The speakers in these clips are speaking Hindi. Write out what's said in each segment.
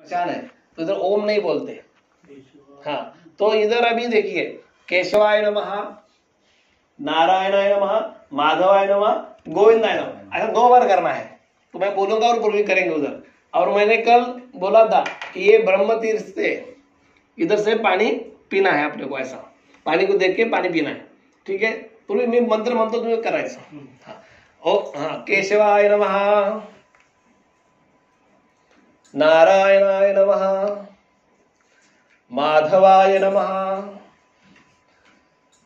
स्मशान है तो इधर ओम नहीं बोलते। हाँ, तो इधर अभी देखिए केशवाय नमः, नारायणाय नमः, माधवाय नमः, गोविंदाय नमः, ऐसा 2 बार करना है। तो मैं बोलूंगा और बोल करेंगे उधर। और मैंने कल बोला था कि ये ब्रह्म तीर्थ से इधर से पानी पीना है अपने को, ऐसा पानी को देख के पानी पीना है, ठीक है। तो मैं मंत्र तुम्हें करायचं। हाँ, केशवाय नमः, नारायणाय नमः, माधवाय नमः,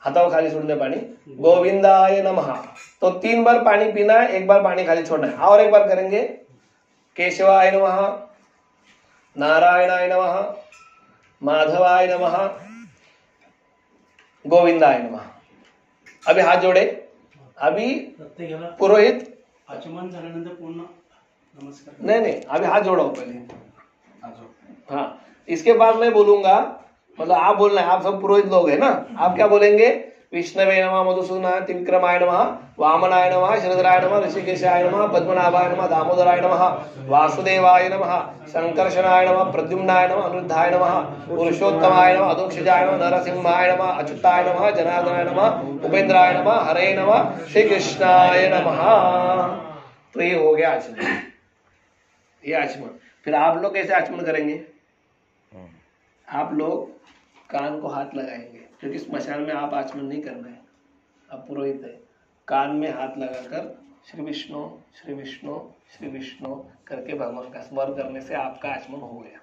हाथों खाली छोड़ने पानी, गोविंदाय नमः। तो 3 बार पानी पीना है, 1 बार पानी खाली छोड़ना है। और एक बार करेंगे केशवाय नमः, नारायणाय नमः, माधवाय नमः, गोविंदाय नमः। अभी हाथ जोड़े। अभी पुरोहित आचमन झाल्यानंतर पुन्हा नमस्कार। नहीं, अभी हाथ जोड़ो पहले। हाँ, इसके बाद मैं बोलूंगा, मतलब आप बोलना है, आप सब पुरोहित लोग है ना। आप क्या बोलेंगे? विष्णवे नमः, मधुसूदनाय त्रिविक्रमाय नमः, वामनाय नमः, शरधराय नमः, ऋषिकेशाय नमः, पद्मनाभाय नमः, दामोदराय नमः, वासुदेवाय नमः, संकर्षणाय नमः, प्रद्युम्नाय नमः, अनिरुद्धाय नमः, पुरुषोत्तमाय नमः, अधोक्षजाय नमः, नरसिंहाय नमः, अच्युताय नमः, जनार्दनाय नमः, उपेंद्राय नमः, हरे नमः, श्री कृष्णाय नमः। तो ये हो गया आचमन, ये आचमन। फिर आप लोग कैसे आचमन करेंगे? आप लोग कान को हाथ लगाएंगे, क्योंकि स्मशान में आप आचमन नहीं करना है, आप पुरोहित है। कान में हाथ लगाकर श्री विष्णु श्री विष्णु श्री विष्णु करके भगवान का स्मरण करने से आपका आचमन हो गया।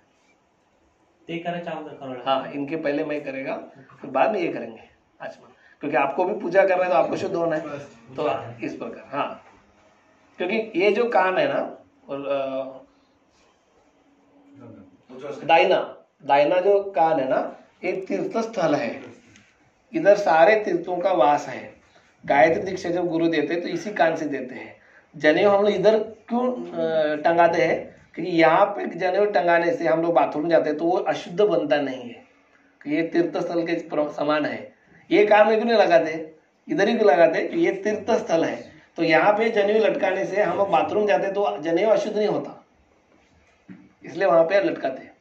हाँ, इनके पहले मैं करेगा, फिर बाद में ये करेंगे आचमन, क्योंकि आपको भी पूजा कर रहे हैं तो आपको शुद्ध होना है। तो इस प्रकार, हाँ, क्योंकि ये जो कान है ना, और दाहिना जो कान है ना, ये तीर्थ स्थल है, इधर सारे तीर्थों का वास है। गायत्री दीक्षा जब गुरु देते तो इसी कान से देते हैं। जनेऊ हम लोग इधर क्यों टंगाते हैं? क्योंकि यहाँ पे जनेऊ टंगाने से हम लोग बाथरूम जाते हैं तो वो अशुद्ध बनता नहीं है, ये तीर्थ स्थल के समान है। ये कान में क्यों नहीं लगाते? इधर ही क्यों लगाते? ये तीर्थ स्थल है, तो यहाँ पे जनेऊ लटकाने से हम लोग बाथरूम जाते तो जनेऊ अशुद्ध नहीं होता, इसलिए वहां पे लटकाते।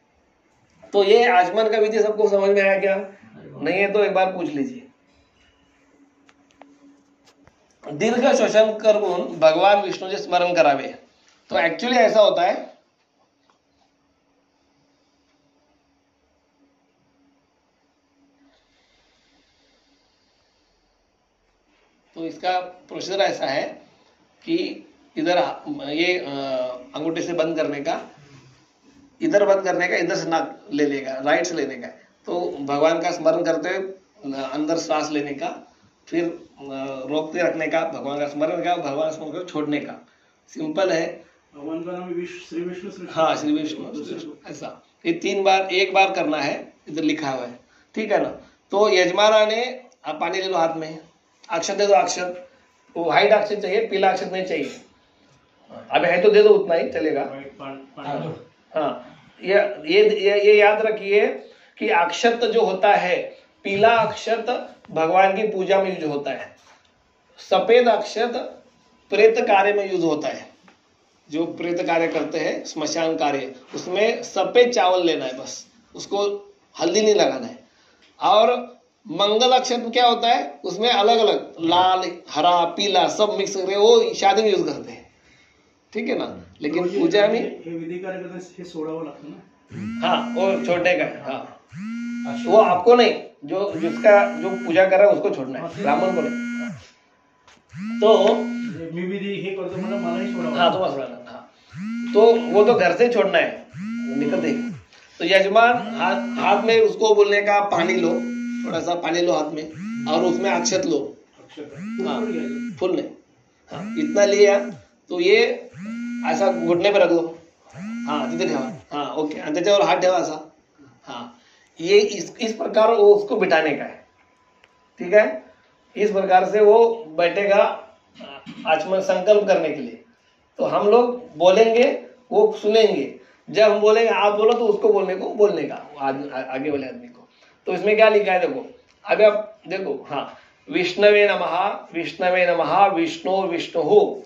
तो ये आचमन का विधि सबको समझ में आया क्या? नहीं है तो एक बार पूछ लीजिए। दीर्घ श्वसन करून भगवान विष्णूचे स्मरण करावे। तो एक्चुअली ऐसा होता है, तो इसका प्रोसीजर ऐसा है कि इधर ये अंगूठे से बंद करने का, इधर बंद करने का, इधर से नाक ले लेगा, राइट से लेने का। तो भगवान का स्मरण करते हुए अंदर सांस लेने का, फिर रोकते रखने का, भगवान का स्मरण का, भगवान स्मरण को छोड़ने का। सिंपल है। भगवान का नाम श्री विष्णु। हाँ, श्री विष्णु, ऐसा ये 3 बार, 1 बार करना है, इधर लिखा हुआ है, ठीक है ना। तो यजमाना ने, आप पानी ले लो हाथ में, अक्षत दे दो। अक्षत वो व्हाइट अक्षत चाहिए, पीला अक्षत नहीं चाहिए। अब है तो दे दो, उतना ही चलेगा। हाँ, ये याद रखिए कि अक्षत जो होता है, पीला अक्षत भगवान की पूजा में यूज होता है, सफेद अक्षत प्रेत कार्य में यूज होता है। जो प्रेत कार्य करते हैं, स्मशान कार्य, उसमें सफेद चावल लेना है बस, उसको हल्दी नहीं लगाना है। और मंगल अक्षत क्या होता है, उसमें अलग अलग लाल, हरा, पीला सब मिक्स करके वो शादी में यूज करते हैं, ठीक है ना। लेकिन पूजा में विधि कार्य करने सोडावं लागतं ना। हाँ, वो छोड़ने का है। हाँ, वो आपको नहीं, जो पूजा कर रहा है उसको छोड़ना है, ब्राह्मण को नहीं। तो मी विधि हे करतो म्हणून मलाही सोडावं। हाँ, तुम्हारा सोडाना। हाँ, तो वो तो घर से छोड़ना है, निकलते ही। तो यजमान हाथ में उसको बोलने का, पानी लो, थोड़ा सा पानी लो हाथ में, और उसमें अक्षत लो। हाँ, फुल नहीं, हाँ, इतना लिया तो ये ऐसा घुटने पे रख दो। हाँ, तिथे ठेवा। हाँ, ओके, आणि त्याच्यावर हात ठेवा असा। हाँ, ये इस प्रकार वो उसको बिठाने का है, ठीक है। इस प्रकार से वो बैठेगा आचमन संकल्प करने के लिए। तो हम लोग बोलेंगे, वो सुनेंगे। जब हम बोलेंगे आप बोलो तो उसको बोलने का आगे वाले आदमी को। तो इसमें क्या लिखा है देखो, अभी आप देखो। हाँ, विष्णवे नमः, विष्णवे नमः, विष्णु विष्णु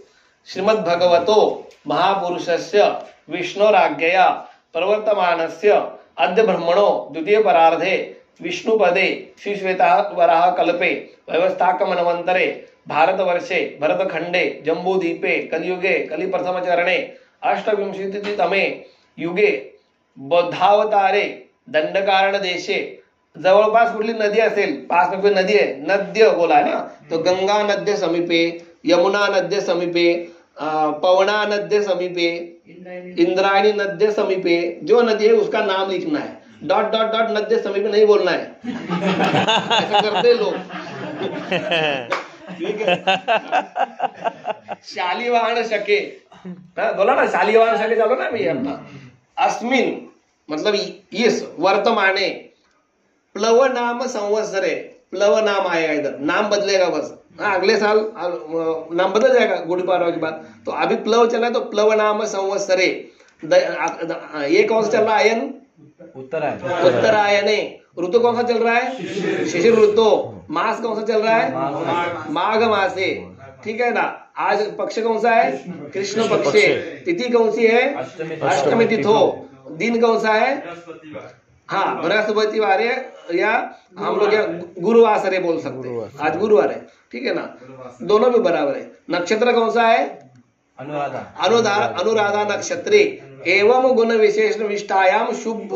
श्रीमद् भगवतो महापुरुषस्य विष्णुराज्ञया प्रवर्तमानस्य अद्य ब्रह्मणो द्वितीय परार्धे विष्णुपदे श्रीश्वेतावराह कल्पे व्यवस्थाकमन्वन्तरे भारतवर्षे भरतखंडे जम्बूद्वीपे कलियुगे कलिप्रथमचरणे अष्टविंशतितमे युगे बौद्धावतारे दंडकारण देशे जवळपास कुठली नदी असेल, पास में कोई नदी है, नद्य बोला है ना, तो गंगा नद्य समीपे, यमुना नद्य समीपे, पवना नद्य समीपे, इंद्रायणी नद्य समीपे, जो नदी है उसका नाम लिखना है, डॉट डॉट डॉट नद्य समीपे नहीं बोलना है। ऐसा करते लोग। ठीक है। शालिवाहन शके, बोला ना शालिवाहन शके, चलो ना भैया अपना। अस्मिन मतलब इस वर्तमाने प्लव नाम संवत्सरे, प्लव नाम आएगा इधर, नाम बदलेगा बस। अगले साल नाम बदल जाएगा गुड़ी पाड़वा के बाद। तो अभी प्लव चल रहा है तो प्लव नाम संवत्सरे, ये कौन सा चल रहा है? आयन उत्तरायणे। ऋतु कौन सा चल रहा है? शिशिर ऋतु। मास कौन सा चल रहा है? माघ मासे। ठीक है ना। आज पक्ष कौन सा है? कृष्ण पक्षे। तिथि कौन सी है? अष्टमी तिथो। दिन कौन सा है? हाँ, बृहस्पतिवार या हम लोग गुरुवासरे बोल सकते हैं। आज गुरुवार है, ठीक है ना, दोनों भी बराबर है। नक्षत्र कौन सा है? अनुराधा नक्षत्रे एवं गुण विशेष विष्टायाम शुभ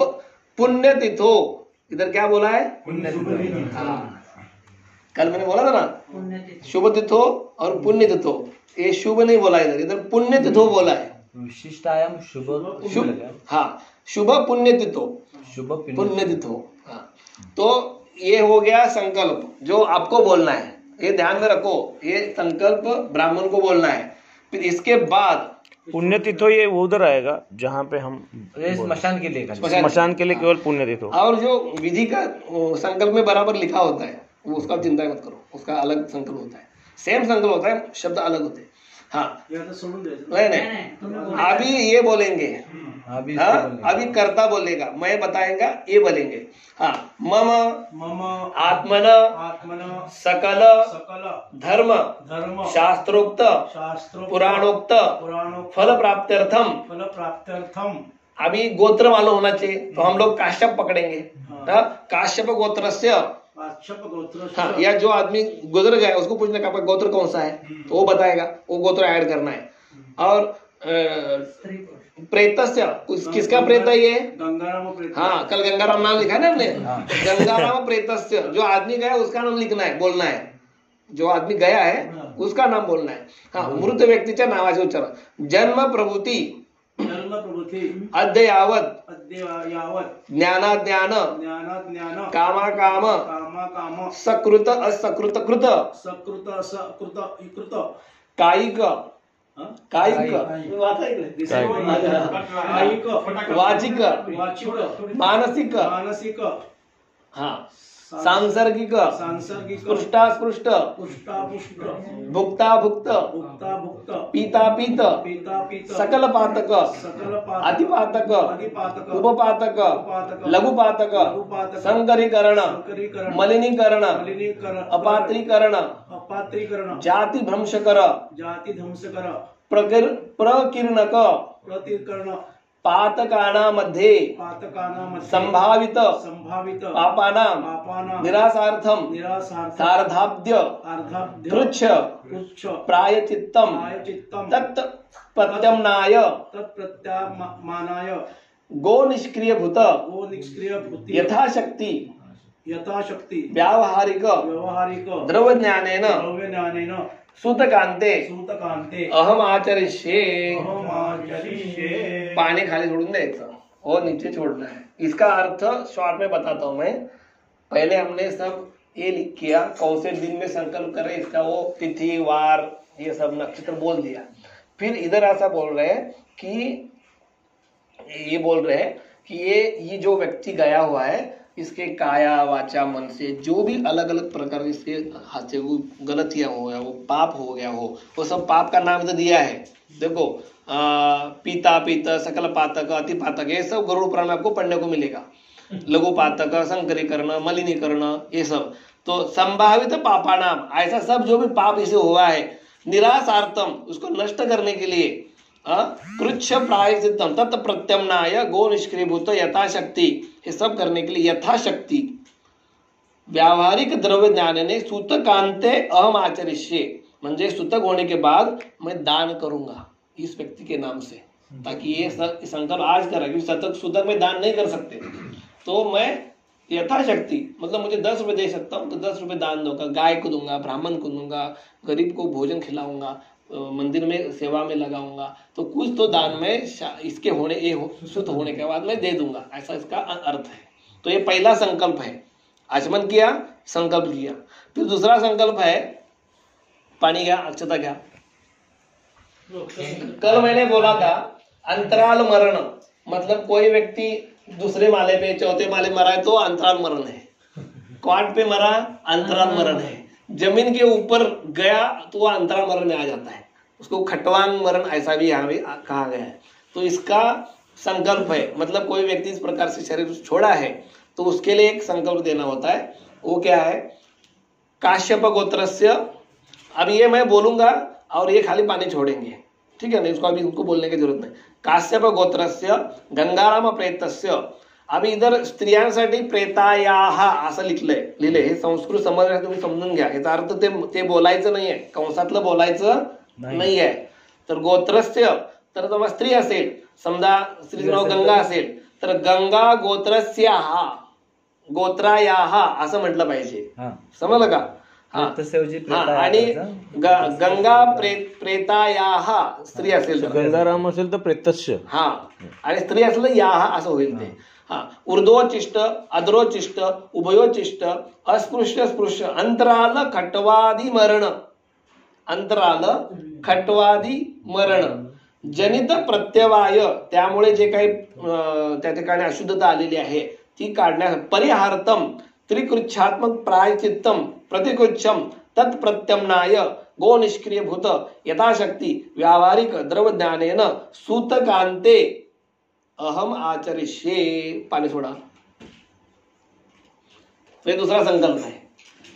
पुण्य तिथो। इधर क्या बोला है? हाँ, कल मैंने बोला था ना, शुभ तिथो और पुण्य तिथो। ये शुभ नहीं बोला इधर, इधर पुण्य तिथो बोला है। विशिष्टायाम शुभ, हाँ, शुभ पुण्य तिथो, शुभ पुण्य तिथो। हाँ, तो ये हो गया संकल्प जो आपको बोलना है, ये ध्यान में रखो। ये संकल्प ब्राह्मण को बोलना है। फिर इसके बाद पुण्य तिथो ये उधर आएगा जहाँ पे हम स्मशान के लिए, स्मशान के लिए केवल पुण्य तिथो। और जो विधि का संकल्प में बराबर लिखा होता है वो उसका चिंता मत करो, उसका अलग संकल्प होता है, सेम संकल्प होता है, शब्द अलग होते हैं। हाँ, नहीं, अभी ये बोलेंगे, अभी कर्ता बोलेगा, मैं बताएगा, ये बोलेंगे। हाँ, मम आत्मन सकल धर्म शास्त्रोक्त पुराणोक्त फल प्राप्त्यर्थम। अभी गोत्र मालूम होना चाहिए, तो हम लोग काश्यप पकड़ेंगे। काश्यप गोत्रस्य। हाँ, या जो आदमी गुजर गया उसको पूछने का गोत्र कौन सा है, तो वो बताएगा, वो गोत्र ऐड करना है। और प्रेतस्य, किसका प्रेत है ये? गंगाराम। हाँ, कल गंगाराम नाम लिखा है ना हमने। गंगाराम प्रेतस्य, जो आदमी गया उसका नाम लिखना है, बोलना है। जो आदमी गया है उसका नाम बोलना है। हाँ, मृत व्यक्तीच्या नावाचे उच्चारण। जन्म प्रभूती अद्ययावत ज्ञानाज्ञान कामा सकृत असकृत कृत कायिक वाचिक मानसिक, हाँ, सांसर्गिक स्पृष्टास्पृष्ट भुक्ताभुक्त पीतापीत सकल पातक अतिपातक उपपातक लघुपातक संकरीकरण मलिनीकरण अपात्रीकरण जाति भ्रंशकर प्रकीर्णक पातकानामध्ये संभावित पापानां निरासार्थम सार्धाब्द्य पृच्छ प्रायचित्तम तत्प्रत्यम्नाय गो निष्क्रियभूत यथाशक्ति व्यावहारिक द्रव्यज्ञानेन सूतकांते अहम आचरिष्ये। पानी खाली छोड़ून द्यायचं और नीचे छोड़ना है। इसका अर्थ शॉर्ट में बताता हूं मैं। पहले हमने सब ये लिख किया, कौन से दिन में संकल्प करें, इसका वो तिथि वार ये सब नक्षत्र बोल दिया। फिर इधर ऐसा बोल रहे हैं कि ये जो व्यक्ति गया हुआ है, इसके काया वाचा मन से जो भी अलग अलग प्रकार इसके हाथ से वो गलतियां हो गया, वो पाप हो गया हो, वो सब पाप का नाम तो दिया है। देखो, पीत सकल पातक अति पातक, ये सब गरुड़ पुराण में आपको पढ़ने को मिलेगा। लघु पातक, संकरीकरण, मलिनीकरण, ये सब। तो संभावित पापा नाम, ऐसा सब जो भी पाप इसे हुआ है, निरासार्थम, उसको नष्ट करने के लिए कृच्छ प्रायश्चित्तम तत् प्रत्यम्नाय गो निष्क्रियभूत यथाशक्ति, ये सब करने के लिए यथाशक्ति व्यावहारिक द्रव्य ज्ञानाने सूतकांते अहम आचरिष्ये, म्हणजे सूतक होने के बाद मैं दान करूंगा इस व्यक्ति के नाम से, ताकि ये संकल्प आज करा, क्योंकि शतक सूतक में दान नहीं कर सकते, तो मैं यथाशक्ति मतलब मुझे 10 रुपए दे सकता हूँ तो 10 रुपए दान दूंगा, गाय को दूंगा, ब्राह्मण को दूंगा, गरीब को भोजन खिलाऊंगा, मंदिर में सेवा में लगाऊंगा, तो कुछ तो दान में इसके होने शुद्ध होने के बाद मैं दे दूंगा, ऐसा इसका अर्थ है। तो ये पहला संकल्प है, आचमन किया, संकल्प किया। फिर दूसरा संकल्प है पानी गया, अक्षता गया। कल मैंने बोला था अंतराल मरण, मतलब कोई व्यक्ति दूसरे माले पे चौथे माले मरा है तो अंतराल मरण है, क्वाड पे मरा अंतराल मरण है, जमीन के ऊपर गया तो वह अंतराल मरण में आ जाता है, उसको खटवांग मरण ऐसा भी यहाँ भी कहा गया है। तो इसका संकल्प है, मतलब कोई व्यक्ति इस प्रकार से शरीर छोड़ा है तो उसके लिए एक संकल्प देना होता है। वो क्या है? काश्यप गोत्रस्य, अब ये मैं बोलूंगा और ये खाली पानी छोड़ेंगे, ठीक है ना, इसको अभी उनको बोलने की जरूरत नाही। काश्यप गोत्रस्य गंगाराम प्रेतस्य, अभी इधर स्त्रियांसाठी प्रेतायाह असं लिहिले, हे संस्कृत समजण्यासाठी तुम्ही समजून घ्या, याचा अर्थ ते बोलायचं नाहीये, कंसातलं बोलायचं नाहीये। तर गोत्रस्य तर जेव्हा स्त्री असेल, समजा स्त्रीचं नाव गंगा असेल तर गंगा गोत्रस्याह गोत्रायाह असं म्हटलं पाहिजे, समजलं का? आणि गंगा प्रेतायाह स्त्री असेल, गंगाराम असेल तर प्रेतस्य, हा, आणि स्त्री असलं याह असं होईल ते। हा, ऊर्ध्वोचिष्ट, अधरोचिष्ट, उभयोचिष्ट, अस्पृश्य स्पृश्य, अंतराल खटवादी मरण, अंतराल खटवादी मरण, जनित प्रत्यवाय, त्यामुळे जे काही त्या ठिकाणी अशुद्धता आलेली आहे ती काढण्यास, परिहार्थम त्रिकृच्छात्मक प्रायचित्तम प्रतिकृच्छम तत्प्रत्यम्नाय गो निष्क्रियभूत यथाशक्ती व्यावहारिक द्रवज्ञानेन सूतकांते अहम आचरिष्ये, पानी सोडा। फिर दूसरा संकल्प है,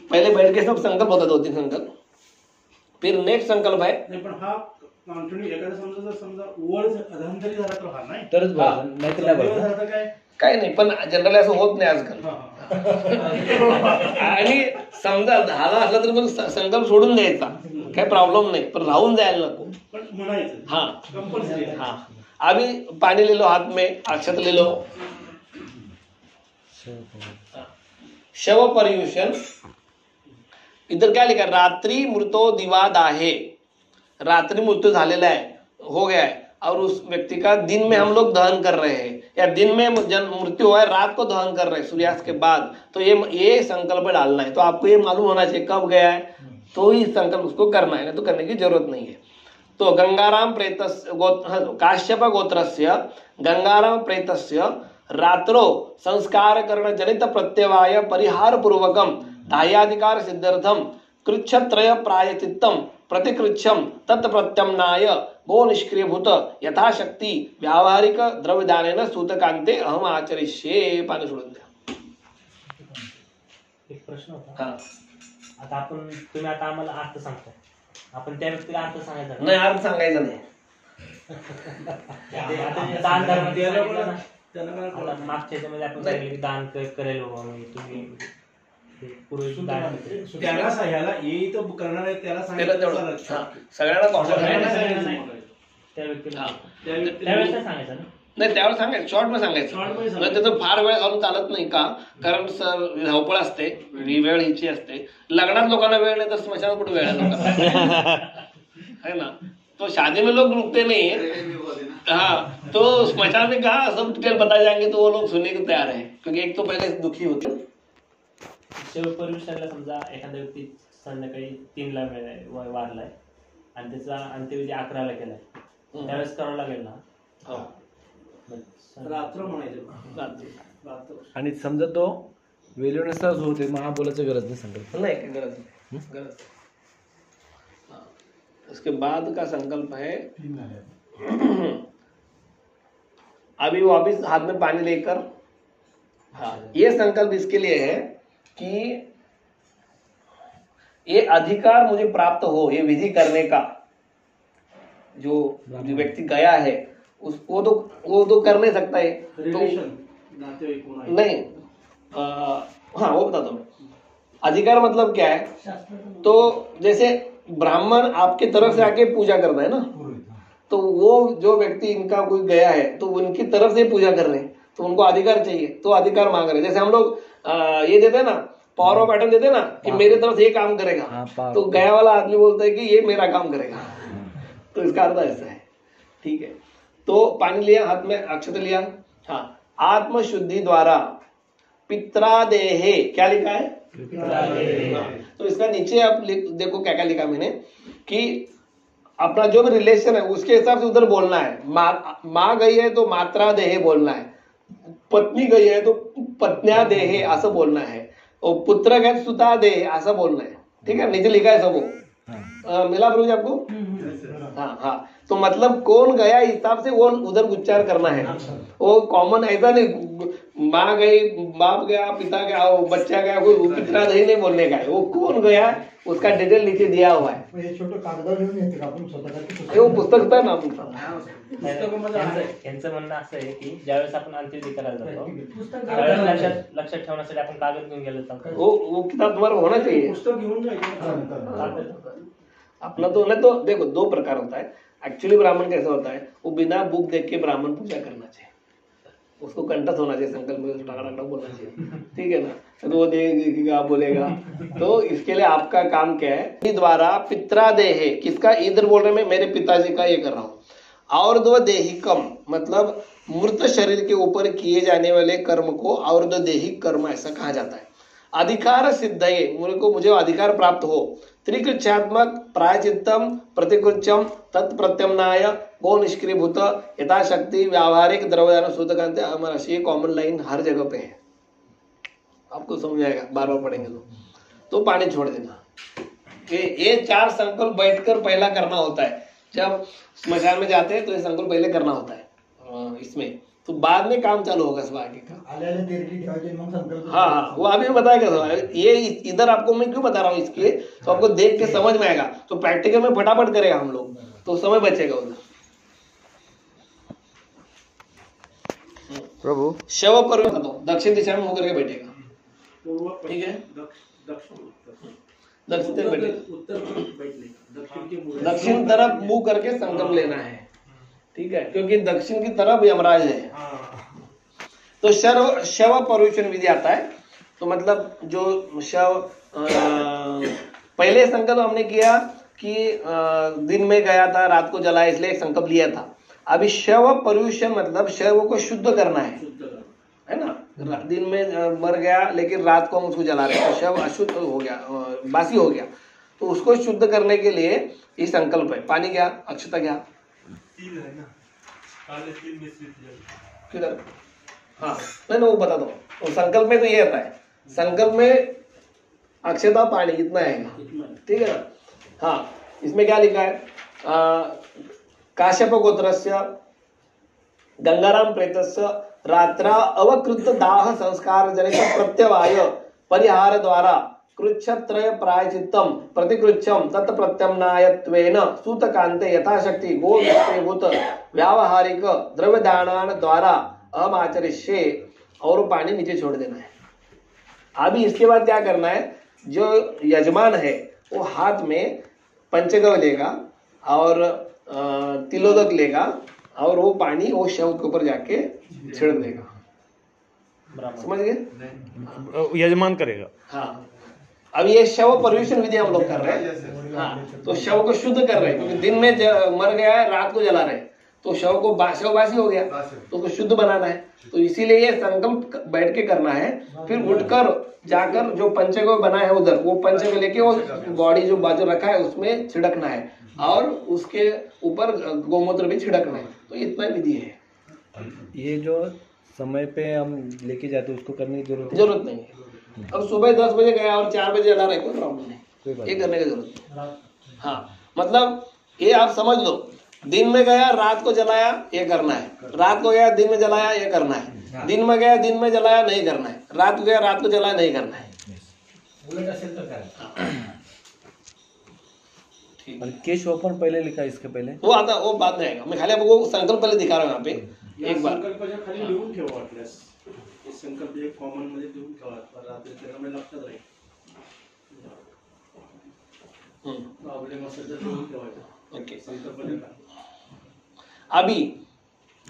पहले बैठ के सब संकल्प होता, 2-3 संकल्प, फिर नेक्स्ट संकल्प है। नाही पण हा कंटिन्यू एखादा समजा जर समजा वर अधांतरी झाला तर हा नाही तरच बोलायचं, नाही तर नाही बोलायचं. झाला तर काय काही नाही, पण जनरली असं होत नाही आजकाल। आणि समजा झाला असला तरी पण संकल्प सोडून द्यायचा, काही प्रॉब्लेम नाही, पण राहून जायला नको, पण म्हणायचं हाँ कंपल्सरी। हाँ, अभी पानी ले लो हाथ में, अक्षत ले लो, शव पर्युषण। इधर क्या लिखा? रात्रि मृतो दिवाद आहे, रात्रि मृत्यू झालेला है, हो गया है, और उस व्यक्ति का दिन में हम लोग दहन कर रहे हैं, या दिन में मृत्यु हुआ है रात को दहन कर रहे हैं सूर्यास्त के बाद, तो ये संकल्प डालना है। तो आपको ये मालूम होना चाहिए कब गया है, तो ही संकल्प उसको करना है, ना तो करने की जरूरत नहीं है। तो गंगाराम प्रेतस्य काश्यप गोत्रस्य गंगाराम प्रेतस्य रात्रो संस्कार करण जनित प्रत्यवाय परिहार पूर्वकम दाह्याधिकार सिद्ध्यर्थम कृच्छत्रय प्रायचित्तम प्रतिकृच्छम तत्प्रत्यम्नाय गो निष्क्रियभूत यथाशक्ती व्यावहारिक द्रव्यदानेन सूतकांते अहम आचरिष्ये, पाणी सोडून द्या। एक प्रश्न होता, आता आपण तुम्ही आता आम्हाला अर्थ सांगताय, आपण त्या व्यक्तीला अर्थ सांगायचा का? नाही, अर्थ सांगायचा नाही। दान धर्म मागच्या ह्याच्यामध्ये आपण सांगितलं की दान करेल बाबा, तुम्ही पुरुष दान त्याला ह्याला येई तो करणार आहे त्याला सगळ्यांना त्या व्यक्तीला त्यावेळेस सांगायचं ना? नाही, त्यावर सांगायचं, शॉर्ट मध्ये सांगायचं, त्याचं फार वेळ घालून चालत नाही का, कारण सर धावपळ असते, ही वेळ हिची असते, लग्नात लोकांना वेळ नाही तर स्मशानात कुठे वेळ आहे लोकांना, है ना? तो शादी में लोग रुकते नहीं है, हाँ, तो स्मशान में कहा सब डिटेल बताए जाएंगे तो वो लोग सुनने को तैयार है, क्योंकि एक तो पहले दुखी होते। शिवपर्युषणाला समजा एखादा व्यक्ती संध्याकाळी 3ला वारलाय आणि त्याचा अंत्यविधी 11ला केलाय, त्यावेळेस करावं लागेल ना? रात्र म्हणायचं, आणि समजा तो वेळेनुसार होते, महाबोलाची गरज नाही, संकल्प नहीं, गरज नहीं, गरज। उसके बाद का संकल्प है, अभी वो अभी हाथ में पानी लेकर, हाँ, ये संकल्प इसके लिए है कि ये अधिकार मुझे प्राप्त हो, ये विधि करने का, जो व्यक्ति गया है वो तो कर नहीं सकता है तो रिलेशन नातेवाईक कोण आहे? नहीं हाँ वो बता दो। अधिकार मतलब क्या है, तो जैसे ब्राह्मण आपके तरफ से आके पूजा करता है ना, तो वो जो व्यक्ति इनका कोई गया है तो उनकी तरफ से पूजा कर रहे हैं तो उनको अधिकार चाहिए, तो अधिकार मांग रहे हैं। जैसे हम लोग ये देते हैं ना, पावर ऑफ अटर्नी देते हैं ना कि मेरे तरफ से ये काम करेगा, तो गया वाला आदमी बोलता है कि ये मेरा काम करेगा, तो इसका अर्थ ऐसा है। ठीक है, तो पानी लिया हाथ में, अक्षत लिया। हाँ, आत्मशुद्धि द्वारा पित्रादेहे, क्या लिखा है? तो इसका नीचे आप देखो क्या क्या लिखा मैंने, कि अपना जो भी रिलेशन है उसके हिसाब से उधर बोलना है। माँ गई है तो मात्रा देहे बोलना है, पत्नी गई है तो पत्न्या देहे असं बोलना है, और पुत्र गए सुता देहे असं बोलना है। ठीक है, नीचे लिखा है सब वो। मिला प्रभु जी आपको? हाँ हाँ, तो मतलब कौन गया हिसाब से वो उधर उच्चार करना है। वो कॉमन ऐसा नहीं, माँ गई, बाप गया, पिता गया, बच्चा गया, कोई पिता नहीं बोलने का है। वो कौन गया उसका डिटेल नीचे दिया हुआ है। छोटं कागदावर लिहून येते का आपण स्वतः? वो पुस्तक था ना यांचं म्हणणं असं आहे की ज्यावेळेस आपण अंत्यविधी करायला जातो त्यावेळेस लक्षात ठेवण्यासाठी आपण कागद घेऊन गेलो तर वो किताब तुम्हारा होना चाहिए। पुस्तक घेऊन जायचं अपना तो नहीं, तो देखो दो प्रकार होता है। एक्चुअली ब्राह्मण कैसा होता है, वो बिना बुक देख के ब्राह्मण पूजा करना चाहिए, उसको कंठस्थ होना चाहिए, संकल्प में टाका बोलना चाहिए। ठीक है ना, तो वो देगा बोलेगा। तो इसके लिए आपका काम क्या है, द्वारा पित्रादेहे, किसका इधर बोल रहे मैं मेरे पिताजी का ये कर रहा हूँ, और दो देहिकम मतलब मृत शरीर के ऊपर किए जाने वाले कर्म को और दो देहिक कर्म ऐसा कहा जाता है। अधिकार सिद्ध है, मुझे अधिकार प्राप्त हो। त्रिकृत्यात्मक प्रायचित्तम प्रतिकृत्यम तत्प्रत्यमनाय गो निष्क्रियभूत यथाशक्ति व्यावहारिक द्रव्यदान सूतकांत हमारा ये कॉमन लाइन हर जगह पे है, आपको समझ आएगा, बार बार पढ़ेंगे तो पानी छोड़ देना। ये 4 संकल्प बैठकर पहला करना होता है। जब स्मशान में जाते हैं तो ये संकल्प पहले करना होता है इसमें, तो बाद में काम चालू होगा सब आगे का। हाँ हाँ, वो अभी बताएगा। ये इधर आपको मैं क्यों बता रहा हूँ इसके, तो आपको देख के समझ में आएगा, तो प्रैक्टिकल में फटाफट करेगा हम लोग, तो समय बचेगा उधर। प्रभु शव पर दक्षिण दिशा में होकर के बैठेगा। ठीक है, दक्षिण तरफ बैठेगा, उत्तर बैठने दक्षिण के दक्षिण तरफ मुंह करके संकल्प लेना है। ठीक है, क्योंकि दक्षिण की तरफ यमराज है। तो शव परुषण विधि आता है, तो मतलब जो शव पहले संकल्प हमने किया कि दिन में गया था, रात को जलाया, इसलिए एक संकल्प लिया था। अभी शव परुषण मतलब शव को शुद्ध करना है ना। दिन में मर गया लेकिन रात को हम उसको जला रहे हैं, तो शव अशुद्ध हो गया, बासी हो गया, तो उसको शुद्ध करने के लिए ये संकल्प है। पानी क्या, अक्षता क्या, किधर? हाँ नहीं वो बता दो। तो संकल्प में तो ये आता है, संकल्प में अक्षता पानी इतना है, ठीक है ना। हाँ, इसमें क्या लिखा है, काश्यप गोत्रस्य गंगाराम प्रेतस्य रात्रा अवकृत दाह संस्कार जनित प्रत्यवाय परिहार द्वारा कृच्छत्रय प्रायचित्तम प्रतिकृत्यम तत्प्रत्यम्नायत्वेन सूतकांते यथाशक्ति गो निष्क्रियभूत व्यावहारिक द्रव्यदानान द्वारा अहम आचरिष्ये, और पानी नीचे छोड़ देना है। अभी इसके बाद क्या करना है, जो यजमान है वो हाथ में पंचगव्य लेगा और तिलोदक लेगा, और वो पानी वो शव के ऊपर जाके छिड़क देगा। समझ गए? यजमान करेगा। हाँ, अब ये शव परिवेशन विधि हम लोग कर रहे हैं। हाँ, तो शव को शुद्ध कर रहे हैं, क्योंकि दिन में मर गया है, रात को जला रहे हैं, तो शव को शव बासी हो गया, तो उसको शुद्ध बनाना है। तो इसीलिए ये संकल्प बैठ के करना है। फिर उठकर जाकर जो पंचगव्य बना है उधर, वो पंचगव्य लेके वो बॉडी जो बाजू रखा है उसमें छिड़कना है, और उसके ऊपर गोमूत्र भी छिड़कना है। तो इतना विधि है। ये जो समय पे हम लेके जाते हैं उसको करने की जरूरत नहीं है। अब सुबह 10 बजे गया और 4 बजे जला रहे, कोई प्रॉब्लम नहीं, ये करने की जरूरत नहीं। हाँ, मतलब ये आप समझ लो, दिन में गया रात को जलाया ये करना है, रात को गया दिन में जलाया ये करना है, दिन में गया दिन में जलाया नहीं करना है, रात को गया रात को जलाया नहीं करना है। ठीक और केश ओपन पहले लिखा है इसके पहले. वो आता, वो बाद में आएगा. मैं खाली आपको संकल्प पहले दिखा रहा हूँ यहाँ पे एक बार. संकल्पाच्या खाली लिहून ठेवा वाटल्यास. हे संकल्प एक कॉमन मध्ये लिहून ठेवा, रात्री त्याच्यामध्ये लक्षात राहील. प्रॉब्लेम असेल तर लिहून ठेवायचं. ओके. संकल्पाच्या खाली. अभी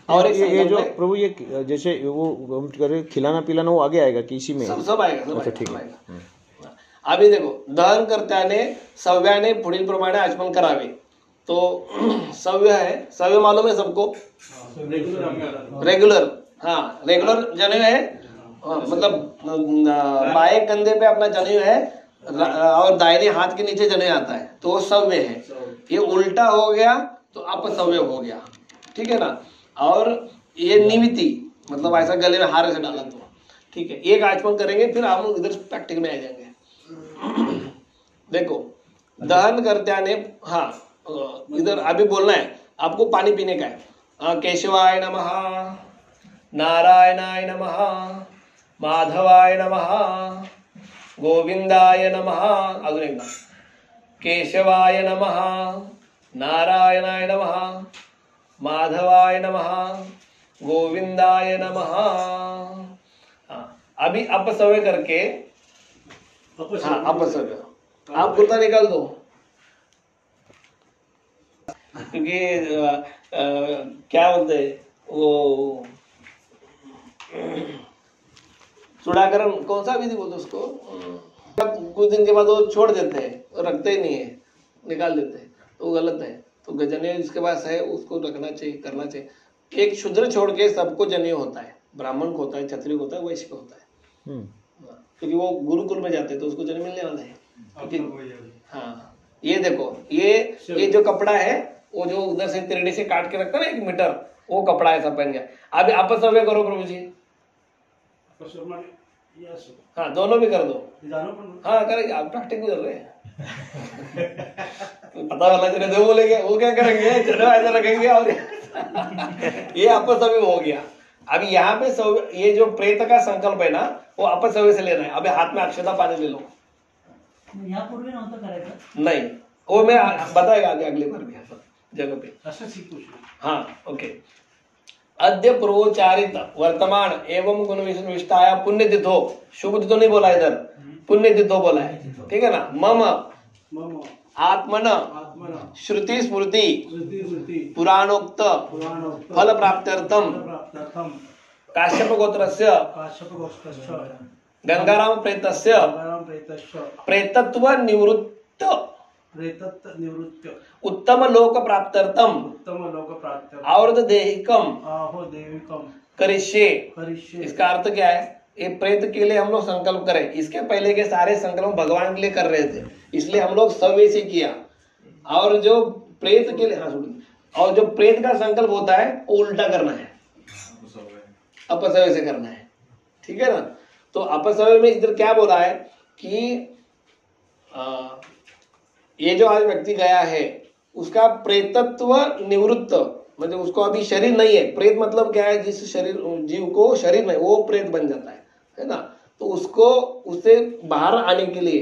और एक ये संकल्प जो है. प्रभु ये जैसे वो हम करे खिलाना पिलाना वो आगे आएगा कि इसी में. सब आएगा, सब अच्छा, आएगा, ठीक सब आहे. आएगा. अभी देखो, दहनकर्त्याने सव्याने पुढील प्रमाणे आचमन करावे. तो सव्य है, सव्य मालूम है सबको. रेग्युलर आपल्याला रेगुलर, हाँ रेगुलर जनेऊ है. मतलब बाएं कंधे पे अपना जनेऊ है और दाहिने हाथ के नीचे जनेऊ आता है, तो वो सव्य है. ये उल्टा हो गया तो अपसव्य हो गया. ठीक है ना. और ये निमिति, मतलब ऐसा गले में हार ऐसे डाला तो ठीक है. एक आचमन करेंगे, फिर हम इधर प्रैक्टिकल में आ जाएंगे. देखो, दहन करत्याने, हाँ इधर अभी बोलना है आपको, पानी पीने का है. केशवाय नमः, नारायणाय नमः, माधवाय नमः, गोविंदाय नमः. अजून एकदा, केशवाय नमः, नारायणाय नमः, माधवाय नमः, गोविंदाय नमः. अभी अपसव्य करके, हाँ अपसव्य आप कुर्ता निकाल दो, क्योंकि क्या बोलते हैं वो चूड़ाकरण, कौन सा विधि बोलते उसको, कुछ दिन के बाद वो छोड़ देते हैं, रखते ही नहीं है, निकाल देते हैं, तो गलत है. तो जनेऊ जिसके पास है उसको रखना चाहिए, करना चाहिए. एक शूद्र छोड़ के सबको जनेऊ होता है. ब्राह्मण को होता है, क्षत्रिय को होता है, वैश्य को होता है. क्योंकि वो गुरुकुल में जाते हैं तो उसको जन्म मिलने वाला है. हाँ ये देखो, ये जो कपड़ा है वो जो उधर से तिरड़ी से काट के रखता है ना 1 मीटर, वो कपड़ा ऐसा पहन गया. अभी अपसव्य करो प्रभु जी. हाँ दोनों भी कर दो. हाँ करेंगे, आप प्रैक्टिस कर रहे हैं. पता वाला चले दो बोलेंगे, वो क्या करेंगे, चलो ऐसा रखेंगे. और ये अपसव्य हो गया. अभी यहाँ पे ये जो प्रेत का संकल्प है ना, वो अपसव्य से लेना है. अभी हाथ में अक्षता पानी ले लो. यहाँ पूर्वी नव्हतं करायचं. नहीं, वो मैं बताएगा आगे अगले बार भी जगह पे. असं शिकू. हाँ ओके. अद्य पूर्वोच्चारित वर्तमान एवं गुण विशिष्टाया पुण्य तिथो, शुभ तिथो नहीं बोला इधर, पुण्य तिथो बोला है. ठीक है ना. मम मम आत्मन आत्मना श्रुति स्मृति स्मृती पुराणोक्त पुराणोक्त फल प्राप्त्यर्थम प्राप्त्यर्थम काश्यप गोत्रस्य काश्यपगोष्ठस्य गंगाराम प्रेतस्य गंगाराम प्रेतस्य प्रेतत्व निवृत्त प्रेतत्व निवृत्त उत्तम लोक प्राप्त्यर्थम उत्तम लोक प्राप्त आवर्त देहिकम आहो देविकम करिष्ये. करिष्ये. इसका अर्थ क्या है, ये प्रेत के लिए हम लोग संकल्प करें. इसके पहले के सारे संकल्प भगवान के लिए कर रहे थे, इसलिए हम लोग सव्य से किया. और जो प्रेत के लिए, हाँ सुनिए, और जो प्रेत का संकल्प होता है वो उल्टा करना है, अपसव्य से करना है. ठीक है ना. तो अपसव्य में इधर क्या बोला है कि ये जो आज व्यक्ति गया है उसका प्रेतत्व निवृत्त, मतलब उसको अभी शरीर नहीं है. प्रेत मतलब क्या है, जिस शरीर जीव को शरीर नहीं, वो प्रेत बन जाता है ना. तो उसको उससे बाहर आने के लिए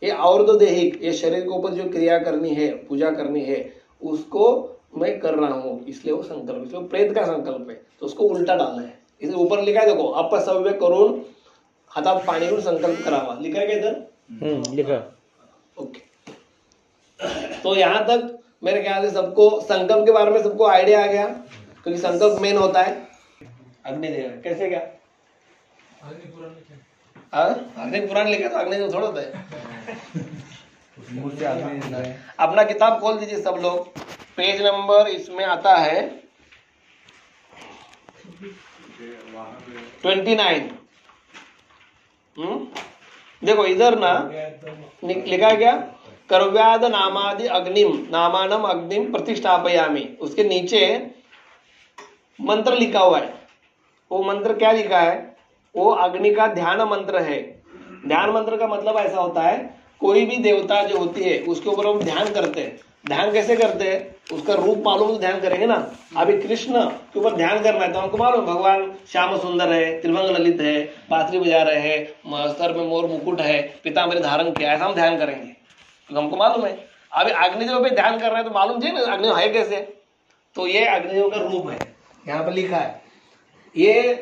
ये और देहिक, ये शरीर के ऊपर जो क्रिया करनी है, पूजा करनी है, उसको मैं कर रहा हूँ. इसलिए वो संकल्प, इसलिए प्रेत का संकल्प है, तो उसको उल्टा डालना है. इसे ऊपर लिखा है देखो, अपसव्य करून हातात पाणी घेऊन संकल्प करावा, लिखा है क्या इधर. लिखा. ओके. तो यहाँ तक मेरे ख्याल से सबको संकल्प के बारे में सबको आइडिया आ गया, क्योंकि संकल्प मेन होता है. अग्निदेव कैसे क्या, अग्नि पुराण लिखा तो अग्निदेव थोड़ा होता है. अपना किताब खोल दीजिए सब लोग. पेज नंबर इसमें आता है 29. देखो इधर ना लिखा है क्या, कर्व्याद नामादि अग्निम नामानम अग्निम प्रतिष्ठापयामि. उसके नीचे मंत्र लिखा हुआ है. वो मंत्र क्या लिखा है, वो अग्नि का ध्यान मंत्र है. ध्यान मंत्र का मतलब ऐसा होता है, कोई भी देवता जो होती है उसके ऊपर हम ध्यान करते हैं. ध्यान कैसे करते हैं, उसका रूप मालूम तो ध्यान करेंगे ना. अभी कृष्ण के ऊपर ध्यान करना है तो हमको मालूम भगवान श्याम सुंदर है, त्रिभंग ललित है, बांसुरी बजा रहे हैं, सर में मोर मुकुट है, पीतांबरी धारण किया, ऐसा हम ध्यान करेंगे तो हमको मालूम है. अभी अग्निदेव पे ध्यान कर रहे हैं तो मालूम चाहिए ना अग्निदेव है कैसे। तो ये अग्निदेव का रूप है, यहाँ पर लिखा है ये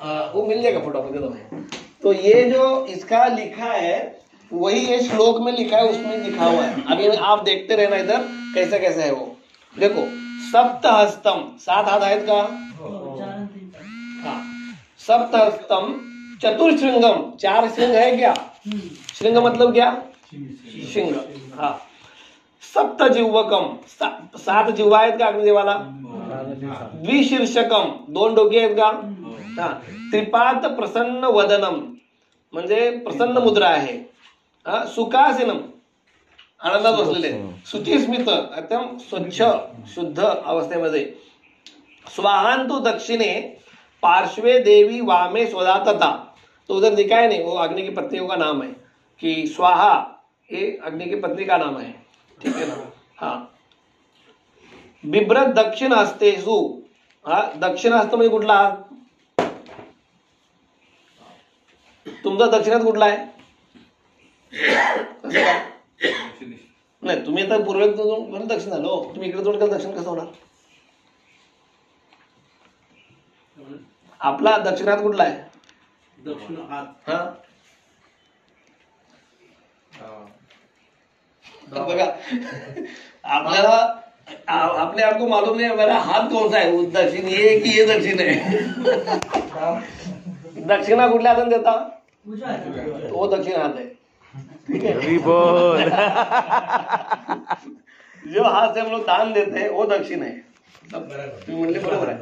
वो मिल जाएगा फोटो दे दो मैं। तो ये जो इसका लिखा है वही ये श्लोक में लिखा है, उसमें लिखा हुआ है। अभी आप देखते रहना इधर कैसे कैसे है वो। देखो सप्तहस्तम, 7 हाथ है का, हाँ सप्तहस्तम चतुर्श्रृंगम, 4 श्रृंग है क्या, श्रृंग मतलब क्या, श्रृंग, हाँ सप्त जिह्वकम, 7 जिह्वा आहेत का अग्निदेवाला, द्विशीर्षकम, 2 डोके आहेत का, हाँ त्रिपाद प्रसन्न वदनम म्हणजे प्रसन्न मुद्रा आहे, सुखासीनम आनंदात बसलेले, शुचिस्मित एकदम स्वच्छ शुद्ध अवस्थेमध्ये, स्वाहांतु दक्षिणे पार्श्वे देवी वामे स्वदातता। तो उधर दिखा है नहीं, वो अग्नि की पत्नियों का नाम है कि स्वाहा ये अग्नि की पत्नी का नाम है, ठीक है ना। हाँ बिभ्रत दक्षिण हस्तेसु, हा दक्षिण हस्त म्हणजे कुठला हात, तुमचा दक्षिणात कुठला आहे, नाही तुम्ही आता पूर्वेकडून दक्षिण आलो, तुम्ही इकडे तोंड केलं दक्षिण कसं होणार, आपला दक्षिणात कुठला आहे, दक्षिण हात, हाँ बघा आपल्याला अपने आप को मालूम नहीं मेरा हाथ कौन सा है, वो दक्षिण ये कि ये दक्षिण है। दक्षिणा कुठल्या हाताने देता, तो वो दक्षिण हाथ है, ठीक है। बोल जो हाथ से हम लोग दान देते हैं वो दक्षिण है, मतलब बराबर है।